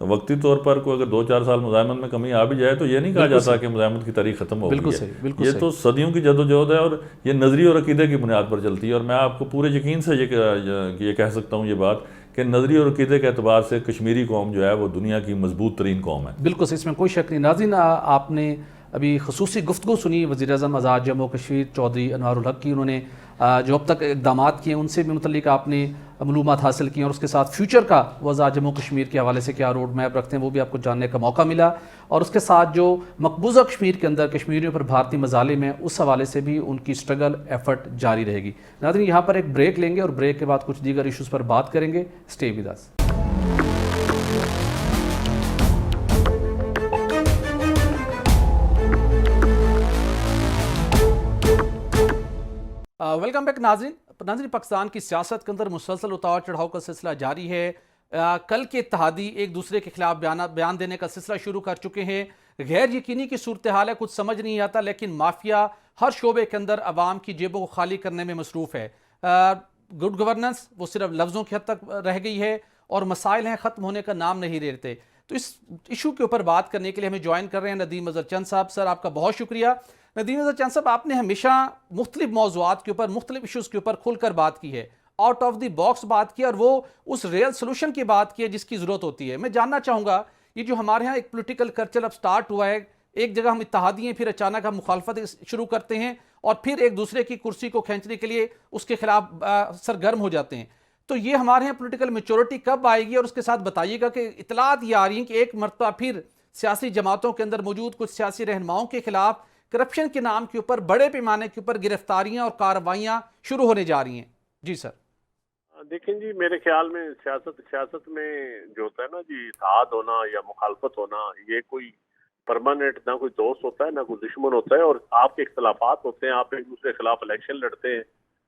وقتی طور پر کوئی اگر 2-4 سال مزاحمت میں کمی آ بھی جائے تو یہ نہیں کہا جاتا کہ مزاحمت کی تاریخ ختم ہو گئی ہے. یہ تو صدیوں کی جدوجہد ہے اور یہ نظری اور عقیدے کی بنیاد پر چلتی ہے. اور میں آپ کو پورے یقین سے یہ کہہ سکتا ہوں یہ بات کہ نظری اور عقیدے کے اعتبار سے کشمیری قوم جو ہے وہ دنیا کی مضبوط ترین قوم ہے. بالکل صحیح، اس میں کوئی شک نہیں. ناظرین، آپ نے ابھی خصوصی گفتگو سنی وزیر اعظم آزاد جموں کشمیر چودھری انوار الحق کی. انہوں نے جو اب تک اقدامات کیے ان سے بھی متعلق آپ نے معلومات حاصل کی، اور اس کے ساتھ فیوچر کا وہ آزاد جموں کشمیر کے حوالے سے کیا روڈ میپ رکھتے ہیں وہ بھی آپ کو جاننے کا موقع ملا. اور اس کے ساتھ جو مقبوضہ کشمیر کے اندر کشمیریوں پر بھارتی مظالم ہیں اس حوالے سے بھی ان کی اسٹرگل ایفرٹ جاری رہے گی. ناظرین، یہاں پر ایک بریک لیں گے اور بریک کے بعد کچھ دیگر ایشوز پر بات کریں گے. Stay with us. Welcome back. ناظرین، پاکستان کی سیاست کے اندر مسلسل اتار چڑھاؤ کا سلسلہ جاری ہے. کل کے اتحادی ایک دوسرے کے خلاف بیان دینے کا سلسلہ شروع کر چکے ہیں. غیر یقینی کی صورتحال ہے، کچھ سمجھ نہیں آتا، لیکن مافیا ہر شعبے کے اندر عوام کی جیبوں کو خالی کرنے میں مصروف ہے. گڈ گورننس وہ صرف لفظوں کی حد تک رہ گئی ہے اور مسائل ہیں ختم ہونے کا نام نہیں لیتے. تو اس ایشو کے اوپر بات کرنے کے لیے ہمیں جوائن کر رہے ہیں ندیم اظہر چند صاحب. سر، آپ کا بہت شکریہ. ندیم اظہر چند صاحب، آپ نے ہمیشہ مختلف موضوعات کے اوپر مختلف ایشوز کے اوپر کھل کر بات کی ہے، آؤٹ آف دی باکس بات کی، اور وہ اس ریئل سولوشن کی بات کی ہے جس کی ضرورت ہوتی ہے. میں جاننا چاہوں گا، یہ جو ہمارے ہاں ایک پولیٹیکل کلچر اب سٹارٹ ہوا ہے، ایک جگہ ہم اتحادی ہیں، پھر اچانک ہم مخالفت شروع کرتے ہیں اور پھر ایک دوسرے کی کرسی کو کھینچنے کے لیے اس کے خلاف سرگرم ہو جاتے ہیں. تو یہ ہمارے ہاں پولیٹیکل میچورٹی کب آئے گی؟ اور اس کے ساتھ بتائیے گا کہ اطلاعات یہ آ رہی ہیں کہ ایک مرتبہ پھر سیاسی جماعتوں کے اندر موجود کچھ سیاسی رہنماؤں کے خلاف کرپشن کے نام کے اوپر بڑے پیمانے کے اوپر گرفتاریاں اور کارروائیاں شروع ہونے جا رہی ہیں. جی سر. دیکھیں جی، میرے خیال میں سیاست میں جو ہوتا ہے نا جی، اتحاد ہونا یا مخالفت ہونا، یہ کوئی پرماننٹ نہ کوئی دوست ہوتا ہے نہ کوئی دشمن ہوتا ہے. اور آپ کے اختلافات ہوتے ہیں، آپ ایک دوسرے کے خلاف الیکشن لڑتے ہیں،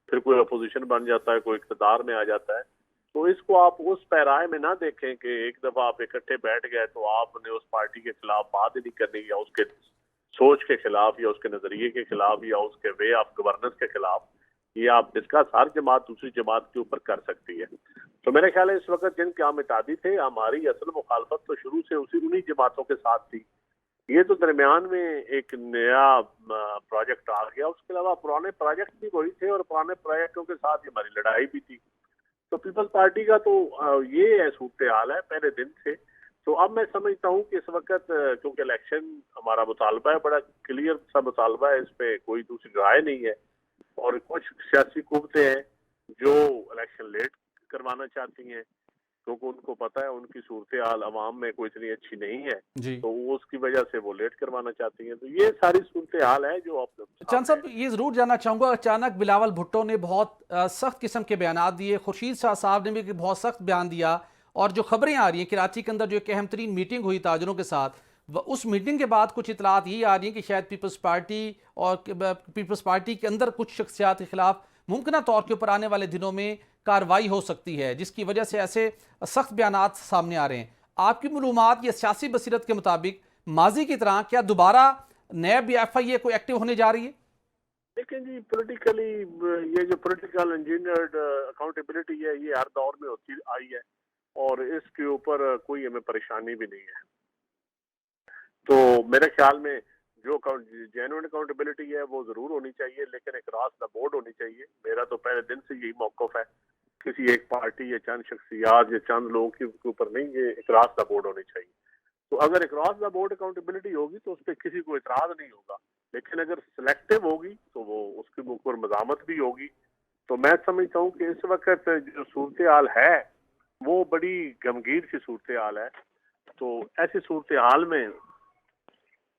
پھر کوئی اپوزیشن بن جاتا ہے، کوئی اقتدار میں آ جاتا ہے. تو اس کو آپ اس پیرائے میں نہ دیکھیں کہ ایک دفعہ آپ اکٹھے بیٹھ گئے تو آپ نے اس پارٹی کے خلاف بات ہی نہیں کرنی، یا اس کے سوچ کے خلاف، یا اس کے نظریے کے خلاف، یا اس کے وے آف گورننس کے خلاف. یہ آپ ڈسکس ہر جماعت دوسری جماعت کے اوپر کر سکتی ہے. تو میرے خیال ہے اس وقت جن کے ہم اتحادی تھے، ہماری اصل مخالفت تو شروع سے انہی جماعتوں کے ساتھ تھی. یہ تو درمیان میں ایک نیا پروجیکٹ آ گیا، اس کے علاوہ پرانے پروجیکٹ بھی وہی تھے، اور پرانے پروجیکٹوں کے ساتھ ہماری لڑائی بھی تھی. تو پیپلز پارٹی کا تو یہ صورتحال ہے پہلے دن سے. تو اب میں سمجھتا ہوں کہ اس وقت کیونکہ الیکشن ہمارا مطالبہ ہے، بڑا کلیئر سا مطالبہ ہے، اس پہ کوئی دوسری رائے نہیں ہے. اور کچھ سیاسی قوتیں ہیں جو الیکشن لیٹ کروانا چاہتی ہیں، کیونکہ ان کو پتہ ہے ان کی صورتحال عوام میں کوئی اتنی اچھی نہیں ہے. جی. تو اس کی وجہ سے وہ لیٹ کروانا چاہتی ہیں. تو یہ ساری صورتحال ہے جو آپ چند صاحب، یہ ضرور جاننا چاہوں گا، اچانک بلاول بھٹو نے بہت سخت قسم کے بیانات دیے، خورشید شاہ صاحب نے بھی بہت سخت بیان دیا، اور جو خبریں آ رہی ہیں کراچی کے اندر جو ایک اہم ترین میٹنگ ہوئی تاجروں کے ساتھ، اس میٹنگ کے بعد کچھ اطلاعات یہ آ رہی ہیں کہ شاید پیپلز پارٹی کے اندر کچھ شخصیات کے خلاف ممکنہ طور کے اوپر آنے والے دنوں میں کارروائی ہو سکتی ہے، جس کی وجہ سے ایسے سخت بیانات سامنے آ رہے ہیں. آپ کی معلومات یا سیاسی بصیرت کے مطابق ماضی کی طرح کیا دوبارہ نیب یا ایف آئی اے کو ایکٹیو ہونے جا رہی ہے؟ دیکھیں جی، پولیٹیکلی یہ جو پولیٹیکل انجینئرڈ اکاؤنٹیبلٹی ہے، یہ ہر دور میں ہوتی آئی ہے، اور اس کے اوپر کوئی ہمیں پریشانی بھی نہیں ہے. تو میرے خیال میں جو جینوئن اکاؤنٹیبلٹی ہے وہ ضرور ہونی چاہیے، لیکن اکراس دا بورڈ ہونی چاہیے. میرا تو پہلے دن سے یہی موقف ہے، کسی ایک پارٹی یا چند شخصیات یا چند لوگوں کے اوپر نہیں، یہ اکراس دا بورڈ ہونی چاہیے. تو اگر اکراس دا بورڈ اکاؤنٹیبلٹی ہوگی تو اس پہ کسی کو اعتراض نہیں ہوگا، لیکن اگر سلیکٹو ہوگی تو وہ اس کے اوپر مزاحمت بھی ہوگی. تو میں سمجھتا ہوں کہ اس وقت جو صورتحال ہے وہ بڑی گمگیر سی صورتحال ہے. تو ایسی صورتحال میں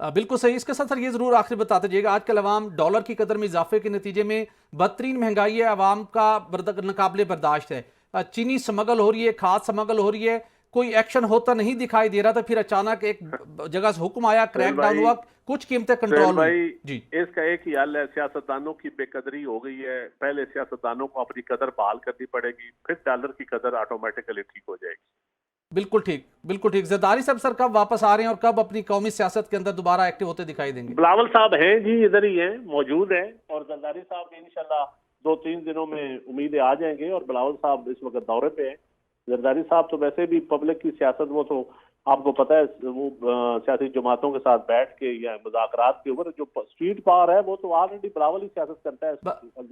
بالکل صحیح. اس کے ساتھ سر یہ ضرور آخر بتاتے جائیے گا، آج کل عوام ڈالر کی قدر میں اضافے کے نتیجے میں بدترین مہنگائی ہے، عوام کا ناقابل برداشت ہے. چینی سمگل ہو رہی ہے، کھاد سمگل ہو رہی ہے، کوئی ایکشن ہوتا نہیں دکھائی دے رہا تھا. پھر اچانک ایک جگہ سے حکم آیا، کریک ڈاؤن ہوا، کچھ قیمتیں کنٹرول ہوئی. جی اس کا ایک ہی حل ہے، سیاستدانوں کی بے قدری ہو گئی ہے. پہلے سیاستدانوں کو اپنی قدر بحال کرنی پڑے گی، پھر ڈالر کی قدر آٹومیٹکلی ٹھیک ہو جائے گی. بالکل ٹھیک، بالکل ٹھیک. زرداری صاحب سر کب واپس آ رہے ہیں اور کب اپنی قومی سیاست کے اندر دوبارہ ایکٹیو ہوتے دکھائی دیں گے؟ بلاول صاحب ہیں جی، ادھر ہی ہیں، موجود ہیں، اور زرداری صاحب بھی انشاءاللہ 2-3 دنوں میں امید آ جائیں گے. اور بلاول صاحب اس وقت دورے پہ ہیں. زرداری صاحب تو ویسے بھی پبلک کی سیاست، وہ تو آپ کو پتہ ہے، وہ سیاسی جماعتوں کے ساتھ بیٹھ کے یا مذاکرات کے اوپر جو اسٹریٹ پاور ہے وہ تو آلریڈی بلاول ہی سیاست کرتا ہے،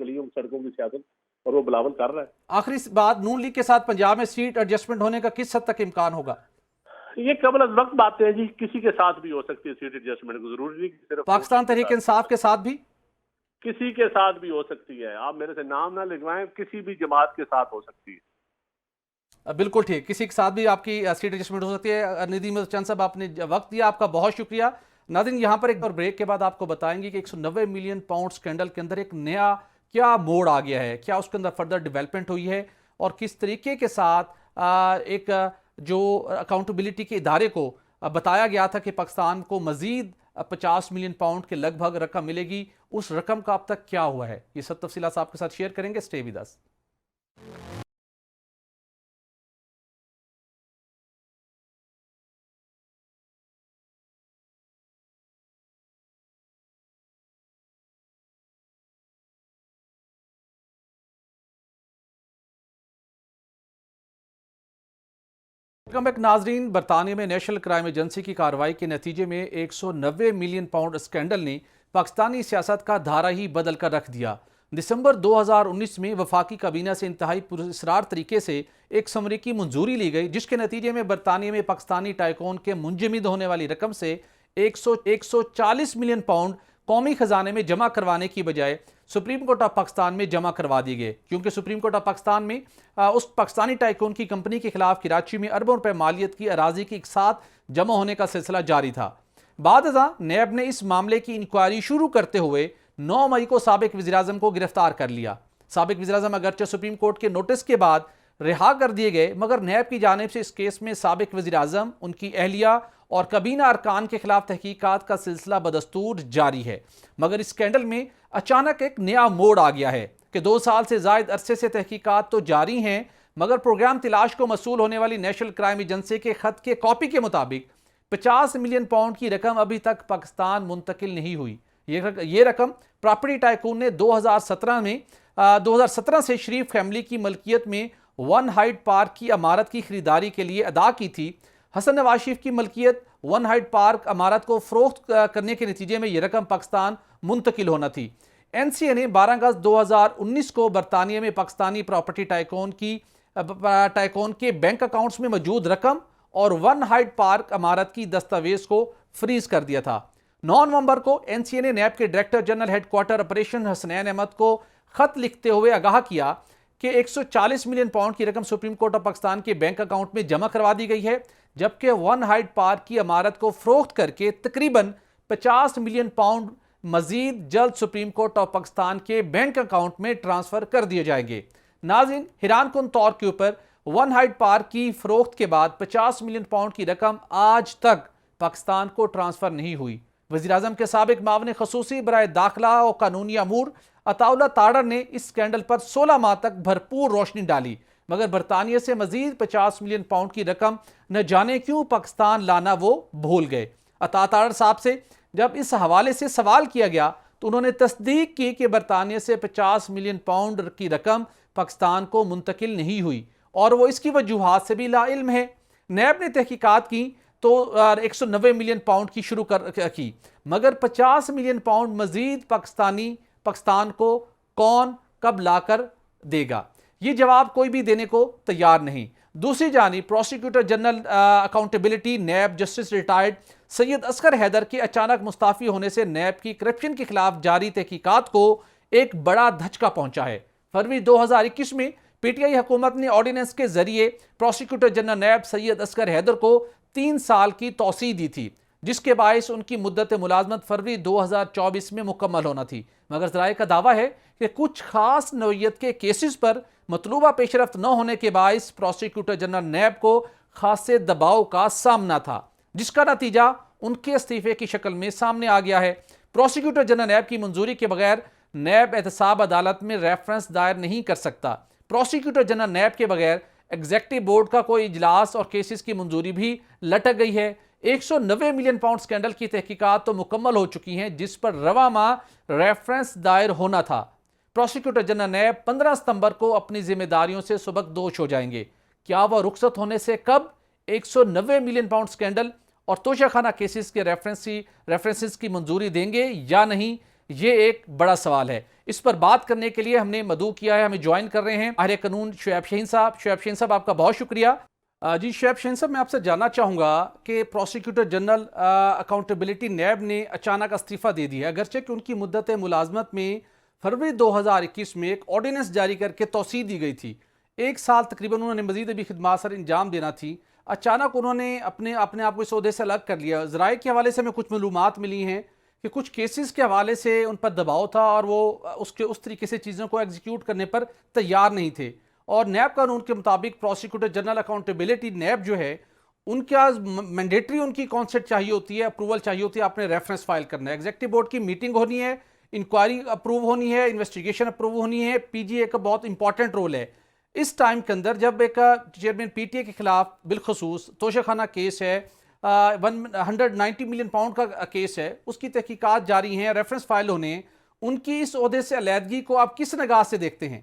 گلیوں سڑکوں کی سیاست، اور وہ بلاول کر رہا ہے. آخری بات، نون لیگ کے ساتھ پنجاب میں سیٹ ایڈجسٹمنٹ ہونے کا کس حد تک امکان ہوگا؟ یہ قبل از وقت باتیں ہیں جی، کسی کے ساتھ بھی ہو سکتی ہے سیٹ ایڈجسٹمنٹ، ضروری نہیں کہ صرف پاکستان تحریک انصاف کے ساتھ بھی؟ کسی کے ساتھ بھی ہو سکتی ہے. آپ میرے سے نام نہ لکھوائیں، کسی بھی جماعت کے ساتھ ہو سکتی ہے. بالکل ٹھیک، کسی کے ساتھ بھی آپ کی سیٹ ایڈجسٹمنٹ ہو سکتی ہے. ندیم چند صاحب، آپ نے وقت دیا، آپ کا بہت شکریہ. ناظرین، یہاں پر ایک اور بریک کے بعد آپ کو بتائیں گے کہ 190 ملین پاؤنڈ سکینڈل کے اندر ایک نیا کیا موڑ آ گیا ہے، کیا اس کے اندر فردر ڈیولپمنٹ ہوئی ہے، اور کس طریقے کے ساتھ ایک جو اکاؤنٹیبلٹی کے ادارے کو بتایا گیا تھا کہ پاکستان کو مزید 50 ملین پاؤنڈ کے لگ بھگ رقم ملے گی، اس رقم کا اب تک کیا ہوا ہے، یہ سب تفصیلات آپ کے ساتھ شیئر کریں گے. Stay with us. Welcome back ناظرین. برطانیہ میں نیشنل کرائم ایجنسی کی کارروائی کے نتیجے میں 190 ملین پاؤنڈ اسکینڈل نے پاکستانی سیاست کا دھارا ہی بدل کر رکھ دیا. دسمبر 2019 میں وفاقی کابینہ سے انتہائی پراسرار طریقے سے ایک سمری کی منظوری لی گئی، جس کے نتیجے میں برطانیہ میں پاکستانی ٹائکون کے منجمد ہونے والی رقم سے 140 ملین پاؤنڈ قومی خزانے میں جمع کروانے کی بجائے سپریم کورٹ آف پاکستان میں جمع کروا دیے گئے، کیونکہ سپریم کورٹ آف پاکستان میں اس پاکستانی ٹائکون کی کمپنی کے خلاف کراچی میں اربوں روپے مالیت کی اراضی کی ایک ساتھ جمع ہونے کا سلسلہ جاری تھا. بعد ازاں نیب نے اس معاملے کی انکوائری شروع کرتے ہوئے 9 مئی کو سابق وزیراعظم کو گرفتار کر لیا. سابق وزیراعظم اگرچہ سپریم کورٹ کے نوٹس کے بعد رہا کر دیے گئے، مگر نیب کی جانب سے اس کیس میں سابق وزیراعظم، ان کی اہلیہ اور کابینہ ارکان کے خلاف تحقیقات کا سلسلہ بدستور جاری ہے. مگر اس اسکینڈل میں اچانک ایک نیا موڑ آ گیا ہے کہ 2 سال سے زائد عرصے سے تحقیقات تو جاری ہیں، مگر پروگرام تلاش کو موصول ہونے والی نیشنل کرائم ایجنسی کے خط کے کاپی کے مطابق 50 ملین پاؤنڈ کی رقم ابھی تک پاکستان منتقل نہیں ہوئی. یہ رقم پراپرٹی ٹائکون نے 2017 سے شریف فیملی کی ملکیت میں ون ہائیڈ پارک کی عمارت کی خریداری کے لیے ادا کی تھی. حسن نواز شریف کی ملکیت ون ہائیڈ پارک عمارت کو فروخت کرنے کے نتیجے میں یہ رقم پاکستان منتقل ہونا تھی. این سی اے نے 12 اگست 2019 کو برطانیہ میں پاکستانی پراپرٹی ٹائکون کے بینک اکاؤنٹس میں موجود رقم اور ون ہائیڈ پارک عمارت کی دستاویز کو فریز کر دیا تھا. 9 نومبر کو این سی اے نے نیب کے director general head quarter operation Hasnain Ahmed کو خط لکھتے ہوئے آگاہ کیا کہ 140 ملین پاؤنڈ کی رقم سپریم کورٹ آف پاکستان کے بینک اکاؤنٹ میں جمع کروا دی گئی ہے، جبکہ ون ہائیڈ پارک کی عمارت کو فروخت کر کے تقریباً 50 ملین پاؤنڈ مزید جلد سپریم کورٹ آف پاکستان کے بینک اکاؤنٹ میں ٹرانسفر کر دیے جائیں گے. ناظرین، حیران کن طور کے اوپر ون ہائیڈ پارک کی فروخت کے بعد 50 ملین پاؤنڈ کی رقم آج تک پاکستان کو ٹرانسفر نہیں ہوئی. وزیراعظم کے سابق معاون خصوصی برائے داخلہ و قانونی امور عطا اللہ تاڑر نے اس سکینڈل پر 16 ماہ تک بھرپور روشنی ڈالی، مگر برطانیہ سے مزید 50 ملین پاؤنڈ کی رقم نہ جانے کیوں پاکستان لانا وہ بھول گئے. عطا تاڑر صاحب سے جب اس حوالے سے سوال کیا گیا تو انہوں نے تصدیق کی کہ برطانیہ سے 50 ملین پاؤنڈ کی رقم پاکستان کو منتقل نہیں ہوئی، اور وہ اس کی وجوہات سے بھی لا علم ہے. نیب نے تحقیقات کی تو 190 ملین پاؤنڈ کی شروع کی، مگر 50 ملین پاؤنڈ مزید پاکستان کو کون کب لا کر دے گا، یہ جواب کوئی بھی دینے کو تیار نہیں. دوسری جانب prosecutor general accountability NAB justice retired Syed Asghar Haider کے اچانک مستعفی ہونے سے نیب کی کرپشن کے خلاف جاری تحقیقات کو ایک بڑا دھچکا پہنچا ہے. فروری 2021 میں پی ٹی آئی حکومت نے آرڈیننس کے ذریعے پروسیکیوٹر جنرل نیب سید اصغر حیدر کو 3 سال کی توسیع دی تھی، جس کے باعث ان کی مدت ملازمت فروری 2024 میں مکمل ہونا تھی، مگر ذرائع کا دعویٰ ہے کہ کچھ خاص نوعیت کے کیسز پر مطلوبہ پیش رفت نہ ہونے کے باعث پروسیکیوٹر جنرل نیب کو خاصے دباؤ کا سامنا تھا، جس کا نتیجہ ان کے استعفے کی شکل میں سامنے آ گیا ہے۔ پروسیکیوٹر جنرل نیب کی منظوری کے بغیر نیب احتساب عدالت میں ریفرنس دائر نہیں کر سکتا۔ پروسیکیوٹر جنرل نیب کے بغیر ایگزیکٹو بورڈ کا کوئی اجلاس اور کیسز کی منظوری بھی لٹک گئی ہے۔ 190 ملین پاؤنڈ سکینڈل کی تحقیقات تو مکمل ہو چکی ہیں، جس پر رواں ماہ ریفرنس دائر ہونا تھا۔ پروسیکیوٹر جنرل نیب 15 ستمبر کو اپنی ذمہ داریوں سے سبکدوش ہو جائیں گے۔ کیا وہ رخصت ہونے سے قبل 190 ملین پاؤنڈ سکینڈل اور توشہ خانہ کیسز کے ریفرنسز کی منظوری دیں گے یا نہیں؟ یہ ایک بڑا سوال ہے۔ اس پر بات کرنے کے لیے ہم نے مدعو کیا ہے، ہمیں جوائن کر رہے ہیں ماہر قانون شعیب شاہین صاحب۔ شعیب شاہین صاحب، آپ کا بہت شکریہ۔ جی شعیب شاہین صاحب، میں آپ سے جاننا چاہوں گا کہ پروسیکیوٹر جنرل اکاؤنٹیبلٹی نیب نے اچانک استعفیٰ دے دیا ہے، اگرچہ کہ ان کی مدت ملازمت میں فروری 2021 میں ایک آرڈیننس جاری کر کے توسیع دی گئی تھی، 1 سال تقریباً انہوں نے مزید ابھی خدمات سر انجام دینا تھی، اچانک انہوں نے اپنے آپ کو اس عہدے سے الگ کر لیا۔ ذرائع کے حوالے سے ہمیں کچھ معلومات ملی ہیں کہ کچھ کیسز کے حوالے سے ان پر دباؤ تھا اور وہ اس طریقے سے چیزوں کو ایگزیکیوٹ کرنے پر تیار نہیں تھے، اور نیب قانون کے مطابق پروسیکیوٹر جنرل اکاؤنٹیبلٹی نیب جو ہے ان کا مینڈیٹری ان کی کانسیپٹ چاہیے ہوتی ہے، اپروول چاہیے ہوتی ہے، آپ نے ریفرنس فائل کرنا ہے، ایگزیکٹو بورڈ کی میٹنگ ہونی ہے، انکوائری اپروو ہونی ہے، انویسٹیگیشن اپروو ہونی ہے، پی جی اے کا بہت امپورٹنٹ رول ہے۔ اس ٹائم کے اندر جب ایک چیئرمین پی ٹی اے کے خلاف بالخصوص توشہ خانہ کیس ہے، 190 ملین پاؤنڈ کا کیس ہے، اس کی تحقیقات جاری ہیں، ریفرنس فائل ہونے ہیں، ان کی اس عہدے سے علیحدگی کو آپ کس نگاہ سے دیکھتے ہیں؟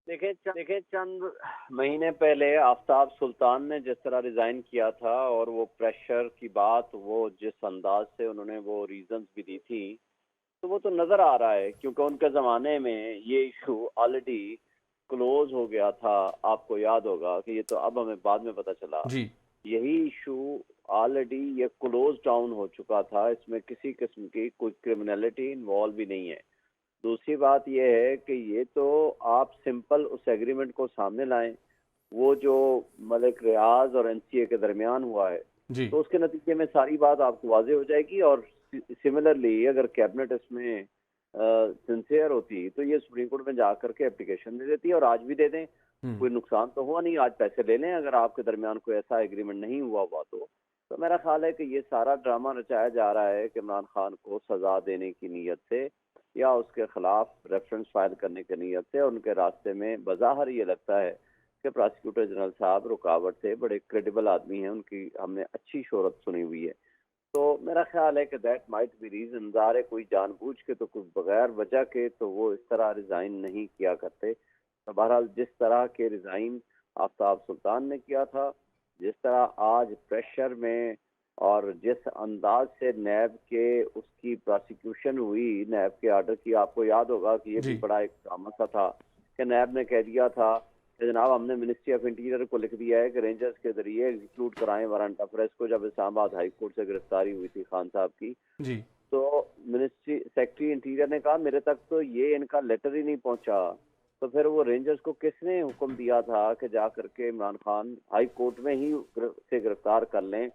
دیکھیں چند مہینے پہلے آفتاب سلطان نے جس طرح ریزائن کیا تھا اور وہ پریشر کی بات وہ جس انداز سے انہوں نے وہ ریزنز بھی دی تھی، تو وہ تو نظر آ رہا ہے کیونکہ ان کے زمانے میں یہ ایشو آلریڈی کلوز ہو گیا تھا۔ آپ کو یاد ہوگا کہ یہ تو اب ہمیں بعد میں پتہ چلا، جی یہی ایشو آلریڈی یہ کلوز ڈاؤن ہو چکا تھا، اس میں کسی قسم کی کوئی کرمنلٹی انوالو بھی نہیں ہے۔ دوسری بات یہ ہے کہ یہ تو آپ سمپل اس ایگریمنٹ کو سامنے لائیں، وہ جو ملک ریاض اور این سی اے کے درمیان ہوا ہے، جی تو اس کے نتیجے میں ساری بات آپ کو واضح ہو جائے گی، اور سملرلی اگر کیبنٹ اس میں سنسیئر ہوتی تو یہ سپریم کورٹ میں جا کر کے اپلیکیشن دے دیتی، اور آج بھی دے دیں، کوئی نقصان تو ہوا نہیں، آج پیسے لے لیں اگر آپ کے درمیان کوئی ایسا ایگریمنٹ نہیں ہوا تو میرا خیال ہے کہ یہ سارا ڈرامہ رچایا جا رہا ہے کہ عمران خان کو سزا دینے کی نیت سے یا اس کے خلاف ریفرنس فائل کرنے کی نیت سے، اور ان کے راستے میں بظاہر یہ لگتا ہے کہ پراسیکیوٹر جنرل صاحب رکاوٹ تھے، بڑے کریڈیبل آدمی ہیں، ان کی ہم نے اچھی شہرت سنی ہوئی ہے، تو میرا خیال ہے کہ دیٹ مائٹ بی ریزن، ظاہر ہے کوئی جان بوجھ کے تو کوئی بغیر وجہ کے تو وہ اس طرح ریزائن نہیں کیا کرتے۔ تو بہرحال جس طرح کے ریزائن آفتاب سلطان نے کیا تھا، جس طرح آج پریشر میں اور جس انداز سے نیب کے اس کی پراسیکیوشن ہوئی، نیب کے آرڈر کی، آپ کو یاد ہوگا کہ یہ بھی بڑا ایک ڈرامہ سا تھا کہ نیب نے کہہ دیا تھا کہ جناب ہم نے منسٹری آف انٹیریئر کو لکھ دیا ہے کہ رینجرز کے ذریعے ایگزیکیوٹ کرائیں وارنٹ آف ارسٹ کو۔ جب اسلام آباد ہائی کورٹ سے گرفتاری ہوئی تھی خان صاحب کی، جی تو منسٹری سیکرٹری انٹیریئر نے کہا میرے تک تو یہ ان کا لیٹر ہی نہیں پہنچا، تو پھر وہ رینجرز کو کس نے حکم دیا تھا کہ جا کر کے عمران خان ہائی کورٹ میں ہی سے گرفتار کر لیں،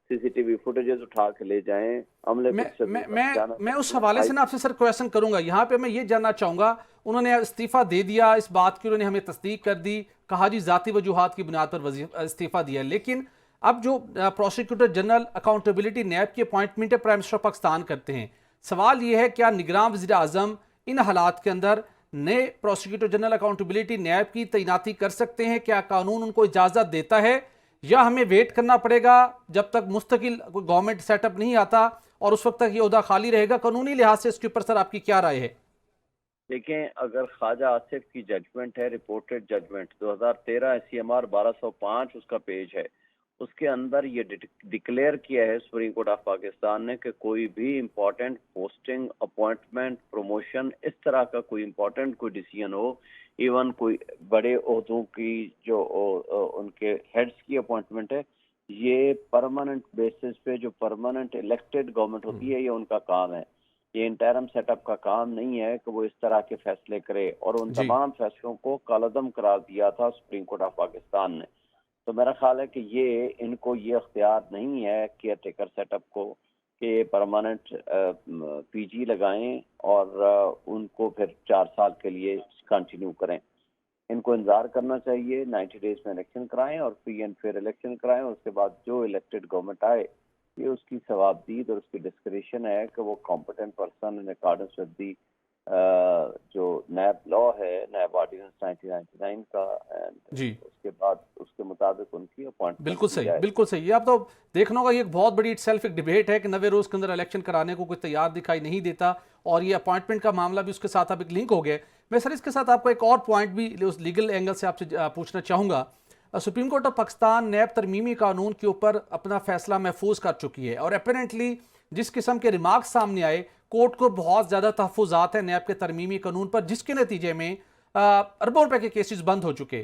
سی سی ٹی وی فوٹیجز اٹھا کے لے جائیں، عملے میں اس حوالے سے نا آپ سے سر کویشچن کروں گا، یہاں پہ میں یہ جاننا چاہوں گا، انہوں نے استعفیٰ دے دیا، اس بات کی انہوں نے ہمیں تصدیق کر دی، کہا جی ذاتی وجوہات کی بنیاد پر استعفیٰ دیا، لیکن اب جو پروسیکیوٹر جنرل اکاؤنٹیبلٹی نیب کی اپوائنٹمنٹ پرائم منسٹر پاکستان کرتے ہیں، سوال یہ ہے کیا نگراں وزیر اعظم ان حالات کے اندر نئے پروسیکیوٹر جنرل اکاؤنٹیبلٹی نیب کی تعیناتی کر سکتے ہیں؟ کیا قانون ان کو اجازت دیتا ہے، یا ہمیں ویٹ کرنا پڑے گا جب تک مستقل گورنمنٹ سیٹ اپ نہیں آتا اور اس وقت تک یہ عہدہ خالی رہے گا؟ قانونی لحاظ سے اس کے اوپر سر آپ کی کیا رائے ہے؟ دیکھیں، اگر خواجہ آصف کی ججمنٹ ہے، reported judgment 2013 C M R 1205 اس کا پیج ہے، اس کے اندر یہ ڈکلیئر کیا ہے سپریم کورٹ آف پاکستان نے کہ کوئی بھی امپورٹنٹ پوسٹنگ، اپوائنٹمنٹ، پروموشن، اس طرح کا کوئی امپورٹنٹ کوئی ڈیسیجن ہو، ایون کوئی بڑے عہدوں کی جو ان کے ہیڈز کی اپوائنٹمنٹ ہے، یہ پرماننٹ بیسس پہ جو پرماننٹ الیکٹڈ گورنمنٹ ہوتی ہے، یہ ان کا کام ہے، یہ انٹرم سیٹ اپ کا کام نہیں ہے کہ وہ اس طرح کے فیصلے کرے، اور ان تمام فیصلوں کو کالعدم قرار دیا تھا سپریم کورٹ آف پاکستان نے۔ تو میرا خیال ہے کہ یہ ان کو یہ اختیار نہیں ہے کیئر ٹیکر سیٹ اپ کو کہ پرماننٹ پی جی لگائیں اور ان کو پھر 4 سال کے لیے کنٹینیو کریں. ان کو انتظار کرنا چاہیے, 90 ڈیز میں الیکشن کرائیں اور فری اینڈ فیئر الیکشن کرائیں. اس کے بعد جو الیکٹڈ گورنمنٹ آئے یہ اس کی ثوابدید اور اس کی ڈسکریشن ہے کہ وہ competent person in accordance with the جو نیب لا ہے, نیب آرڈیننس 1999 کا, جی اس کے بعد اس کے مطابق ان کی اپوائنٹمنٹ. بالکل صحیح, بالکل صحیح. یہ اب تو دیکھنا ہوگا, یہ ایک بہت بڑی سیلف ایک ڈیبیٹ ہے کہ 90 روز کے اندر الیکشن کرانے کو کوئی تیار دکھائی نہیں دیتا, اور یہ اپوائنٹمنٹ کا معاملہ بھی اس کے ساتھ اب ایک لنک ہو گیا. میں سر اس کے ساتھ آپ کو ایک اور پوائنٹ بھی اس لیگل اینگل سے آپ سے پوچھنا چاہوں گا. Supreme court of Pakistan NAB ترمیمی قانون کے اوپر اپنا فیصلہ محفوظ کر چکی ہے, اور اپیرنٹلی جس قسم کے ریمارکس سامنے آئے, کورٹ کو بہت زیادہ تحفظات ہیں نیب کے ترمیمی قانون پر, جس کے نتیجے میں اربوں روپے کے کیسز بند ہو چکے.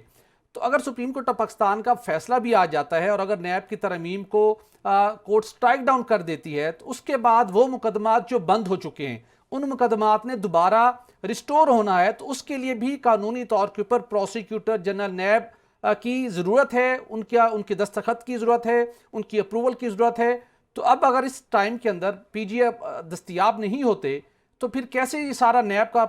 تو اگر سپریم کورٹ آف پاکستان کا فیصلہ بھی آ جاتا ہے اور اگر نیب کی ترمیم کو کورٹ سٹرائک ڈاؤن کر دیتی ہے, تو اس کے بعد وہ مقدمات جو بند ہو چکے ہیں ان مقدمات نے دوبارہ ریسٹور ہونا ہے, تو اس کے لیے بھی قانونی طور کے اوپر پروسیکیوٹر جنرل نیب کی ضرورت ہے, ان کی دستخط کی ضرورت ہے, ان کی اپروول کی ضرورت ہے. تو اب اگر اس ٹائم کے اندر پی جی اے دستیاب نہیں ہوتے تو پھر کیسے یہ سارا نیب کا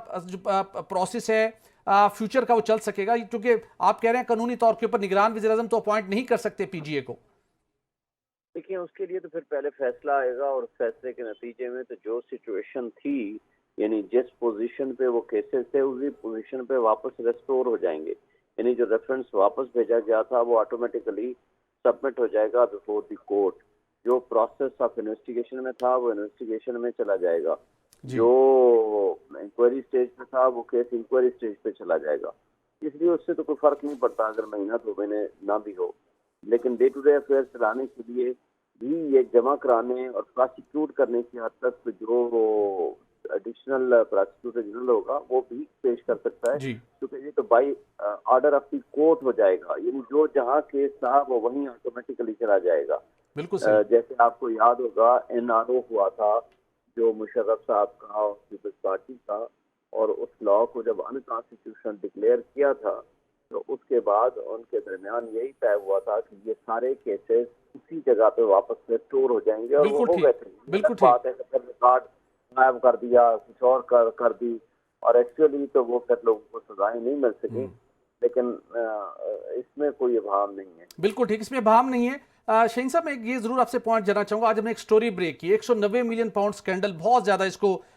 پروسیس ہے فیوچر کا وہ چل سکے گا, کیونکہ آپ کہہ رہے ہیں قانونی طور کے اوپر نگران وزیر اعظم تو اپوائنٹ نہیں کر سکتے پی جی اے کو. دیکھیں اس کے لیے تو پھر پہلے فیصلہ آئے گا, اور اس فیصلے کے نتیجے میں تو جو سچویشن تھی, یعنی جس پوزیشن پہ وہ کیسز تھے اسی پوزیشن پہ واپس ریسٹور ہو جائیں گے. یعنی جو ریفرنس واپس بھیجا گیا تھا وہ آٹومیٹیکلی سبمٹ ہو جائے گا بیفور دی کورٹ. جو پروسیس آف انویسٹیگیشن میں تھا وہ انویسٹیگیشن میں چلا جائے گا, جو انکوائری سٹیج پہ تھا وہ کیس انکوائری سٹیج پہ چلا جائے گا. اس لیے اس سے تو کوئی فرق نہیں پڑتا اگر مہینہ 2 مہینے نہ بھی ہو, لیکن ڈے ٹو ڈے افیئر چلانے کے لیے بھی یہ جمع کرانے اور پراسیکیوٹ کرنے کی حد تک جو ایڈیشنل پراسیکیوٹر جنرل ہوگا وہ بھی پیش کر سکتا ہے, کیونکہ یہ تو by order of the court ہو جائے گا. یعنی جو جہاں کیس تھا وہ وہیں آٹومیٹیکلی چلا جائے گا. جیسے آپ کو یاد ہوگا این آر او ہوا تھا جو مشرف صاحب کا اور پیپلز پارٹی کا, اور اس لا کو جب انکانسٹیٹیوشنل ڈکلیئر کیا تھا تو اس کے بعد ان کے درمیان یہی طے ہوا تھا کہ یہ سارے کیسز اسی جگہ پہ واپس ریسٹور ہو جائیں گے, اور وہ ہو گئے تھے. بالکل بات ہے کہ پھر ریکارڈ غائب کر دیا, کچھ اور کر دی, اور ایکچولی تو وہ پھر لوگوں کو سزائیں نہیں مل سکی. لیکن اس میں کوئی ابہام نہیں ہے. بالکل ٹھیک, اس میں ابہام نہیں ہے. شہین صاحب میں یہ ضرور آپ سے پوائنٹ جانا چاہوں گا. آج ہم نے ایک سٹوری بریک کی, 190 ملین پاؤنڈ سکینڈل, بہت زیادہ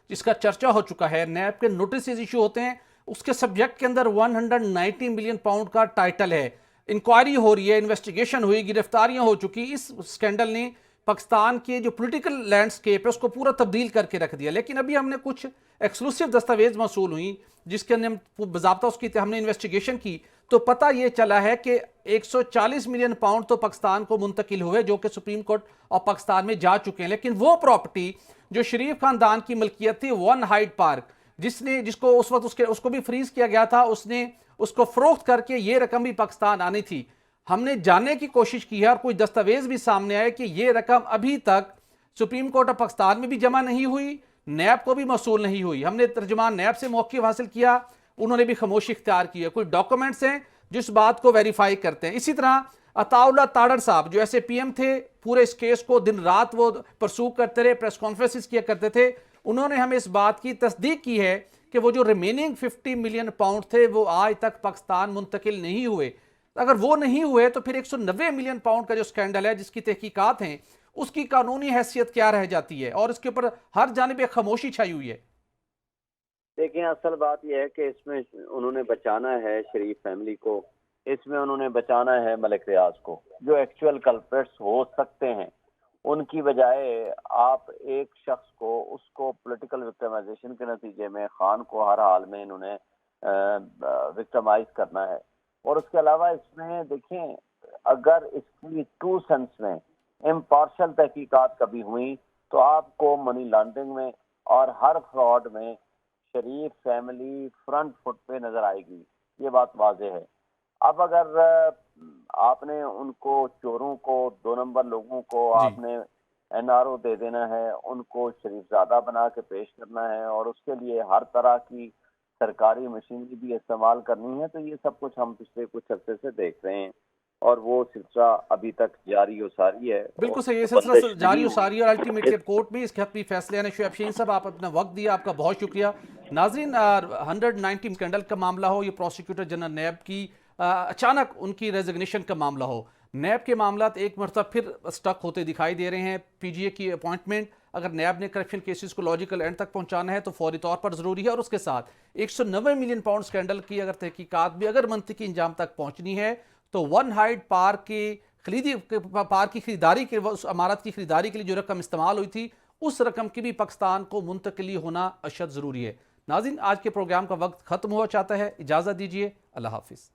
اس کا چرچا ہو چکا ہے. نیب کے نوٹسز ایشو ہوتے ہیں, اس کے سبجیکٹ کے اندر 190 ملین پاؤنڈ کا ٹائٹل ہے, انکوائری ہو رہی ہے, انویسٹیگیشن ہوئی, گرفتاریاں ہو چکی. اس سکینڈل نے پاکستان کے جو پولیٹیکل لینڈسکیپ ہے اس کو پورا تبدیل کر کے رکھ دیا. لیکن ابھی ہم نے کچھ ایکسکلوسیو دستاویز موصول ہوئی جس کے اندر باضابطہ اس کی ہم نے انویسٹیگیشن کی, تو پتہ یہ چلا ہے کہ 140 ملین پاؤنڈ تو پاکستان کو منتقل ہوئے جو کہ سپریم کورٹ اور پاکستان میں جا چکے ہیں. لیکن وہ پراپرٹی جو شریف خاندان کی ملکیت تھی, ون ہائیڈ پارک, جس کو اس وقت اس کو بھی فریز کیا گیا تھا, اس نے اس کو فروخت کر کے یہ رقم بھی پاکستان آنی تھی. ہم نے جاننے کی کوشش کی ہے اور کوئی دستاویز بھی سامنے آئے کہ یہ رقم ابھی تک سپریم کورٹ آف پاکستان میں بھی جمع نہیں ہوئی, نیب کو بھی موصول نہیں ہوئی. ہم نے ترجمان نیب سے موقف حاصل کیا, انہوں نے بھی خاموشی اختیار کی ہے. کوئی ڈاکومنٹس ہیں جس بات کو ویریفائی کرتے ہیں. اسی طرح عطا اللہ تاڑر صاحب جو ایسے پی ایم تھے, پورے اس کیس کو دن رات وہ پرسو کرتے رہے, پریس کانفرنسز کیا کرتے تھے, انہوں نے ہمیں اس بات کی تصدیق کی ہے کہ وہ جو ریمیننگ 50 ملین پاؤنڈ تھے وہ آج تک پاکستان منتقل نہیں ہوئے. اگر وہ نہیں ہوئے تو پھر 190 ملین پاؤنڈ کا جو سکینڈل ہے جس کی تحقیقات ہیں اس کی قانونی حیثیت کیا رہ جاتی ہے, اور اس کے اوپر ہر جانب ایک خاموشی چھائی ہوئی ہے. دیکھیں اصل بات یہ ہے کہ اس میں انہوں نے بچانا ہے شریف فیملی کو, اس میں انہوں نے بچانا ہے ملک ریاض کو, جو ایکچوئل کلپریٹس ہو سکتے ہیں. ان کی بجائے آپ ایک شخص کو, اس کو پولیٹیکل وکٹمائزیشن کے نتیجے میں خان کو ہر حال میں انہوں نے وکٹمائز کرنا ہے. اور اس کے علاوہ اس میں دیکھیں اگر اس کی ٹرو سینس میں امپارشل تحقیقات کبھی ہوئی تو آپ کو منی لانڈرنگ میں اور ہر فراڈ میں شریف فیملی فرنٹ فٹ پہ نظر آئے گی, یہ بات واضح ہے. اب اگر آپ نے ان کو چوروں کو, 2 نمبر لوگوں کو آپ نے این آر او دے دینا ہے, ان کو شریف زادہ بنا کے پیش کرنا ہے, اور اس کے لیے ہر طرح کی سرکاری مشینری بھی استعمال کرنی ہے, تو یہ سب کچھ ہم پچھلے کچھ عرصے سے دیکھ رہے ہیں. اور وہ سلسلہ ابھی تک جاری و ساری ہے. بالکل صحیح، یہ بندش سلسلہ جاری نہیں و ہوئی. ساری اور الٹیمیٹلی اب کورٹ بھی اس کے حق میں فیصلے آنے. شعیب شہین صاحب آپ اپنا وقت دیا، آپ کا بہت شکریہ. ناظرین 190 اسکینڈل کا معاملہ ہو، یہ پروسیکیوٹر جنرل نیب کی اچانک ان کی ریزگنیشن کا معاملہ ہو، نیب کے معاملات ایک مرتبہ پھر سٹک ہوتے دکھائی دے رہے ہیں. پی جی اے کی اپوائنٹمنٹ اگر نیب نے کرپشن کیسز کو لاجیکل اینڈ تک پہنچانا ہے تو فوری طور پر ضروری ہے، اور اس کے ساتھ 190 ملین پاؤنڈ اسکینڈل کی اگر تحقیقات بھی اگر منطقی انجام تک پہنچنی ہے تو ون ہائیڈ پارک کی خریداری کے اس عمارت کی خریداری کے لیے جو رقم استعمال ہوئی تھی اس رقم کی بھی پاکستان کو منتقلی ہونا اشد ضروری ہے. ناظرین آج کے پروگرام کا وقت ختم ہوا چاہتا ہے، اجازت دیجیے، اللہ حافظ.